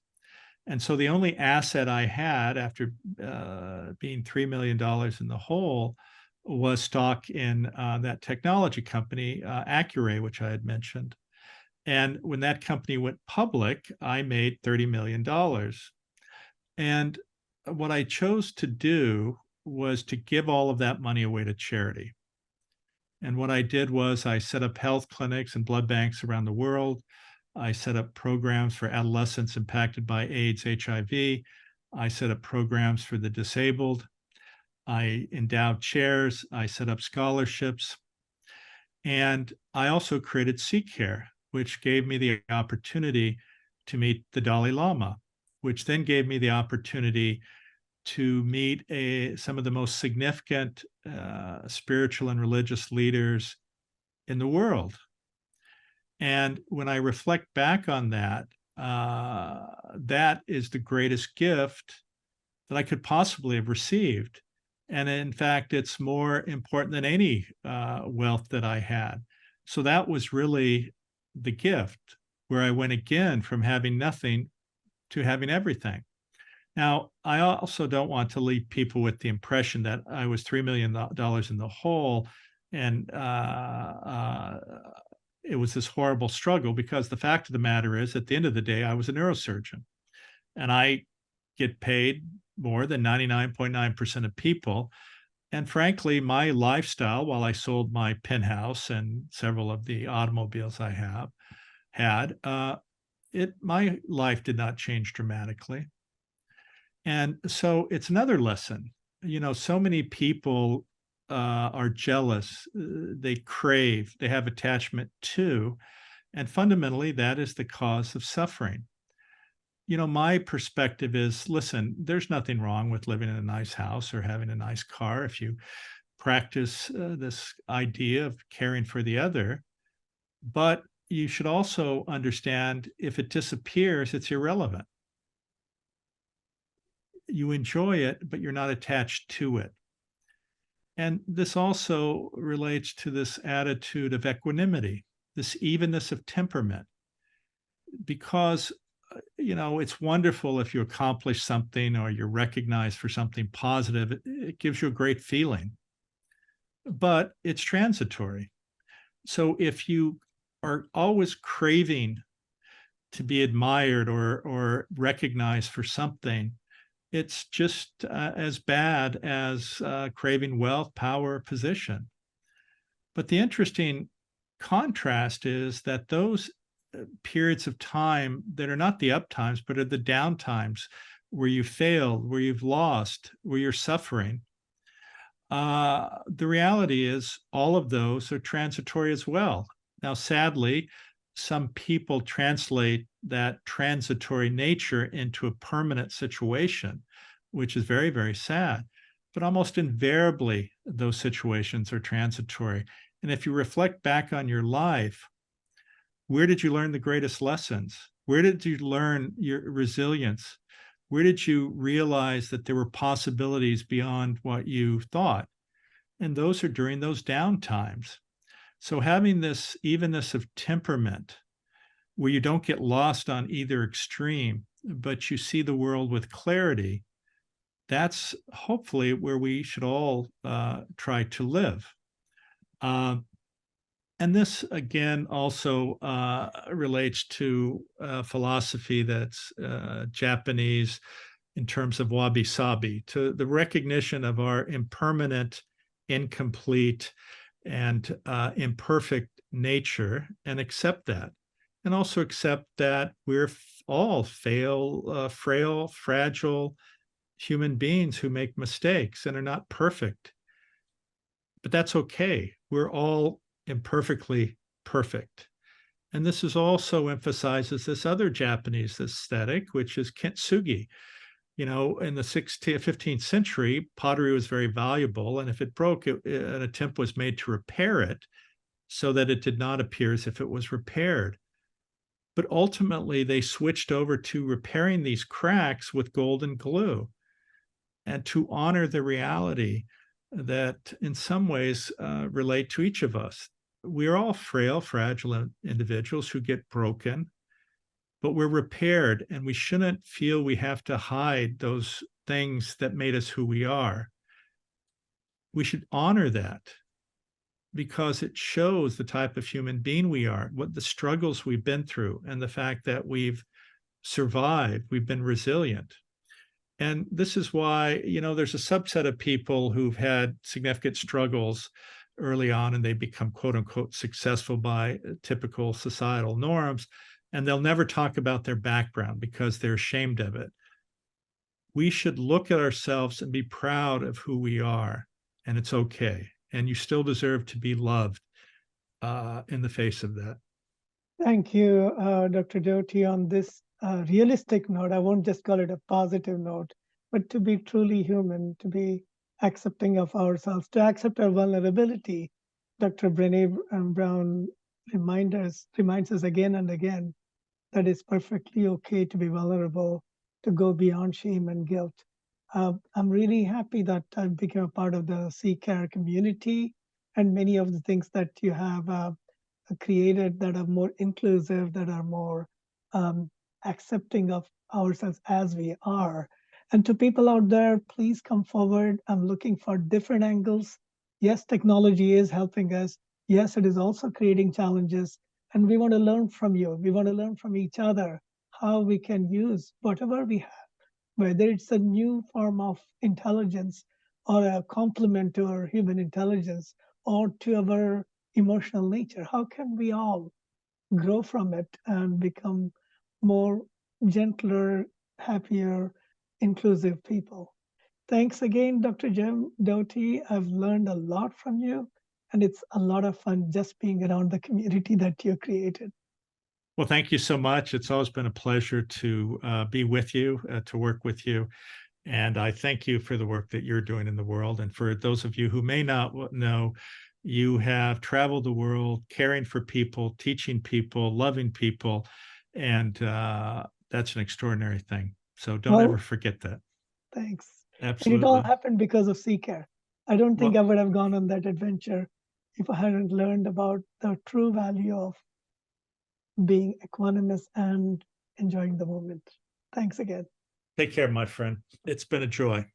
And so the only asset I had after being $3 million in the hole was stock in that technology company, CCARE, which I had mentioned. And when that company went public, I made $30 million. And what I chose to do was to give all of that money away to charity. And what I did was I set up health clinics and blood banks around the world. I set up programs for adolescents impacted by AIDS, HIV. I set up programs for the disabled. I endowed chairs. I set up scholarships. And I also created CCARE, which gave me the opportunity to meet the Dalai Lama, which then gave me the opportunity to meet some of the most significant spiritual and religious leaders in the world. And when I reflect back on that, that is the greatest gift that I could possibly have received. And in fact, it's more important than any wealth that I had. So that was really the gift, where I went again from having nothing to having everything. Now, I also don't want to leave people with the impression that I was $3 million in the hole and it was this horrible struggle, because the fact of the matter is, at the end of the day, I was a neurosurgeon and I get paid more than 99.9% of people. And frankly, my lifestyle, while I sold my penthouse and several of the automobiles I had, my life did not change dramatically. And so it's another lesson. So many people are jealous, they crave, they have attachment to, and fundamentally that is the cause of suffering. My perspective is, listen, there's nothing wrong with living in a nice house or having a nice car if you practice this idea of caring for the other. But you should also understand, if it disappears, it's irrelevant. You enjoy it, but you're not attached to it. And this also relates to this attitude of equanimity, this evenness of temperament, because it's wonderful if you accomplish something or you're recognized for something positive. It gives you a great feeling, but it's transitory. So if you are always craving to be admired or recognized for something, it's just as bad as craving wealth, power, position. But the interesting contrast is that those periods of time that are not the up times, but are the down times, where you failed, where you've lost, where you're suffering, the reality is all of those are transitory as well. Now, sadly, some people translate that transitory nature into a permanent situation, which is very, very sad. But almost invariably, those situations are transitory. And if you reflect back on your life, where did you learn the greatest lessons? Where did you learn your resilience? Where did you realize that there were possibilities beyond what you thought? And those are during those down times. So having this evenness of temperament, where you don't get lost on either extreme, but you see the world with clarity, that's hopefully where we should all try to live. And this, again, also relates to philosophy that's Japanese in terms of wabi-sabi, to the recognition of our impermanent, incomplete, and imperfect nature, and accept that. And also accept that we're all frail, fragile human beings who make mistakes and are not perfect. But that's okay. We're all imperfectly perfect. And this is also emphasizes this other Japanese aesthetic, which is kintsugi. In the 15th century, pottery was very valuable. And if it broke, an attempt was made to repair it so that it did not appear as if it was repaired. But ultimately, they switched over to repairing these cracks with golden glue and to honor the reality that in some ways relate to each of us. We're all frail, fragile individuals who get broken, but we're repaired, and we shouldn't feel we have to hide those things that made us who we are. We should honor that because it shows the type of human being we are, what the struggles we've been through, and the fact that we've survived, we've been resilient. And this is why, there's a subset of people who've had significant struggles early on, and they become quote unquote successful by typical societal norms, and they'll never talk about their background because they're ashamed of it. We should look at ourselves and be proud of who we are, and it's okay. And you still deserve to be loved in the face of that. Thank you, Dr. Doty. On this realistic note, I won't just call it a positive note, but to be truly human, to be accepting of ourselves, to accept our vulnerability. Dr. Brené Brown reminds us again and again that it's perfectly okay to be vulnerable, to go beyond shame and guilt. I'm really happy that I've become a part of the CCARE community and many of the things that you have created that are more inclusive, that are more accepting of ourselves as we are. And to people out there, please come forward. I'm looking for different angles. Yes, technology is helping us. Yes, it is also creating challenges. And we want to learn from you. We want to learn from each other how we can use whatever we have, whether it's a new form of intelligence or a complement to our human intelligence or to our emotional nature. How can we all grow from it and become more gentler, happier, inclusive people? Thanks again, Dr. Jim Doty. I've learned a lot from you, and it's a lot of fun just being around the community that you created. Well, thank you so much. It's always been a pleasure to be with you, to work with you. And I thank you for the work that you're doing in the world. And for those of you who may not know, you have traveled the world caring for people, teaching people, loving people. And that's an extraordinary thing. So don't ever Well, forget that. thanks. And it all Absolutely. happened because of CCARE. I don't think I Well, would have gone on that adventure if I hadn't learned about the true value of being equanimous and enjoying the moment. Thanks again. take care, my friend. It's been a joy.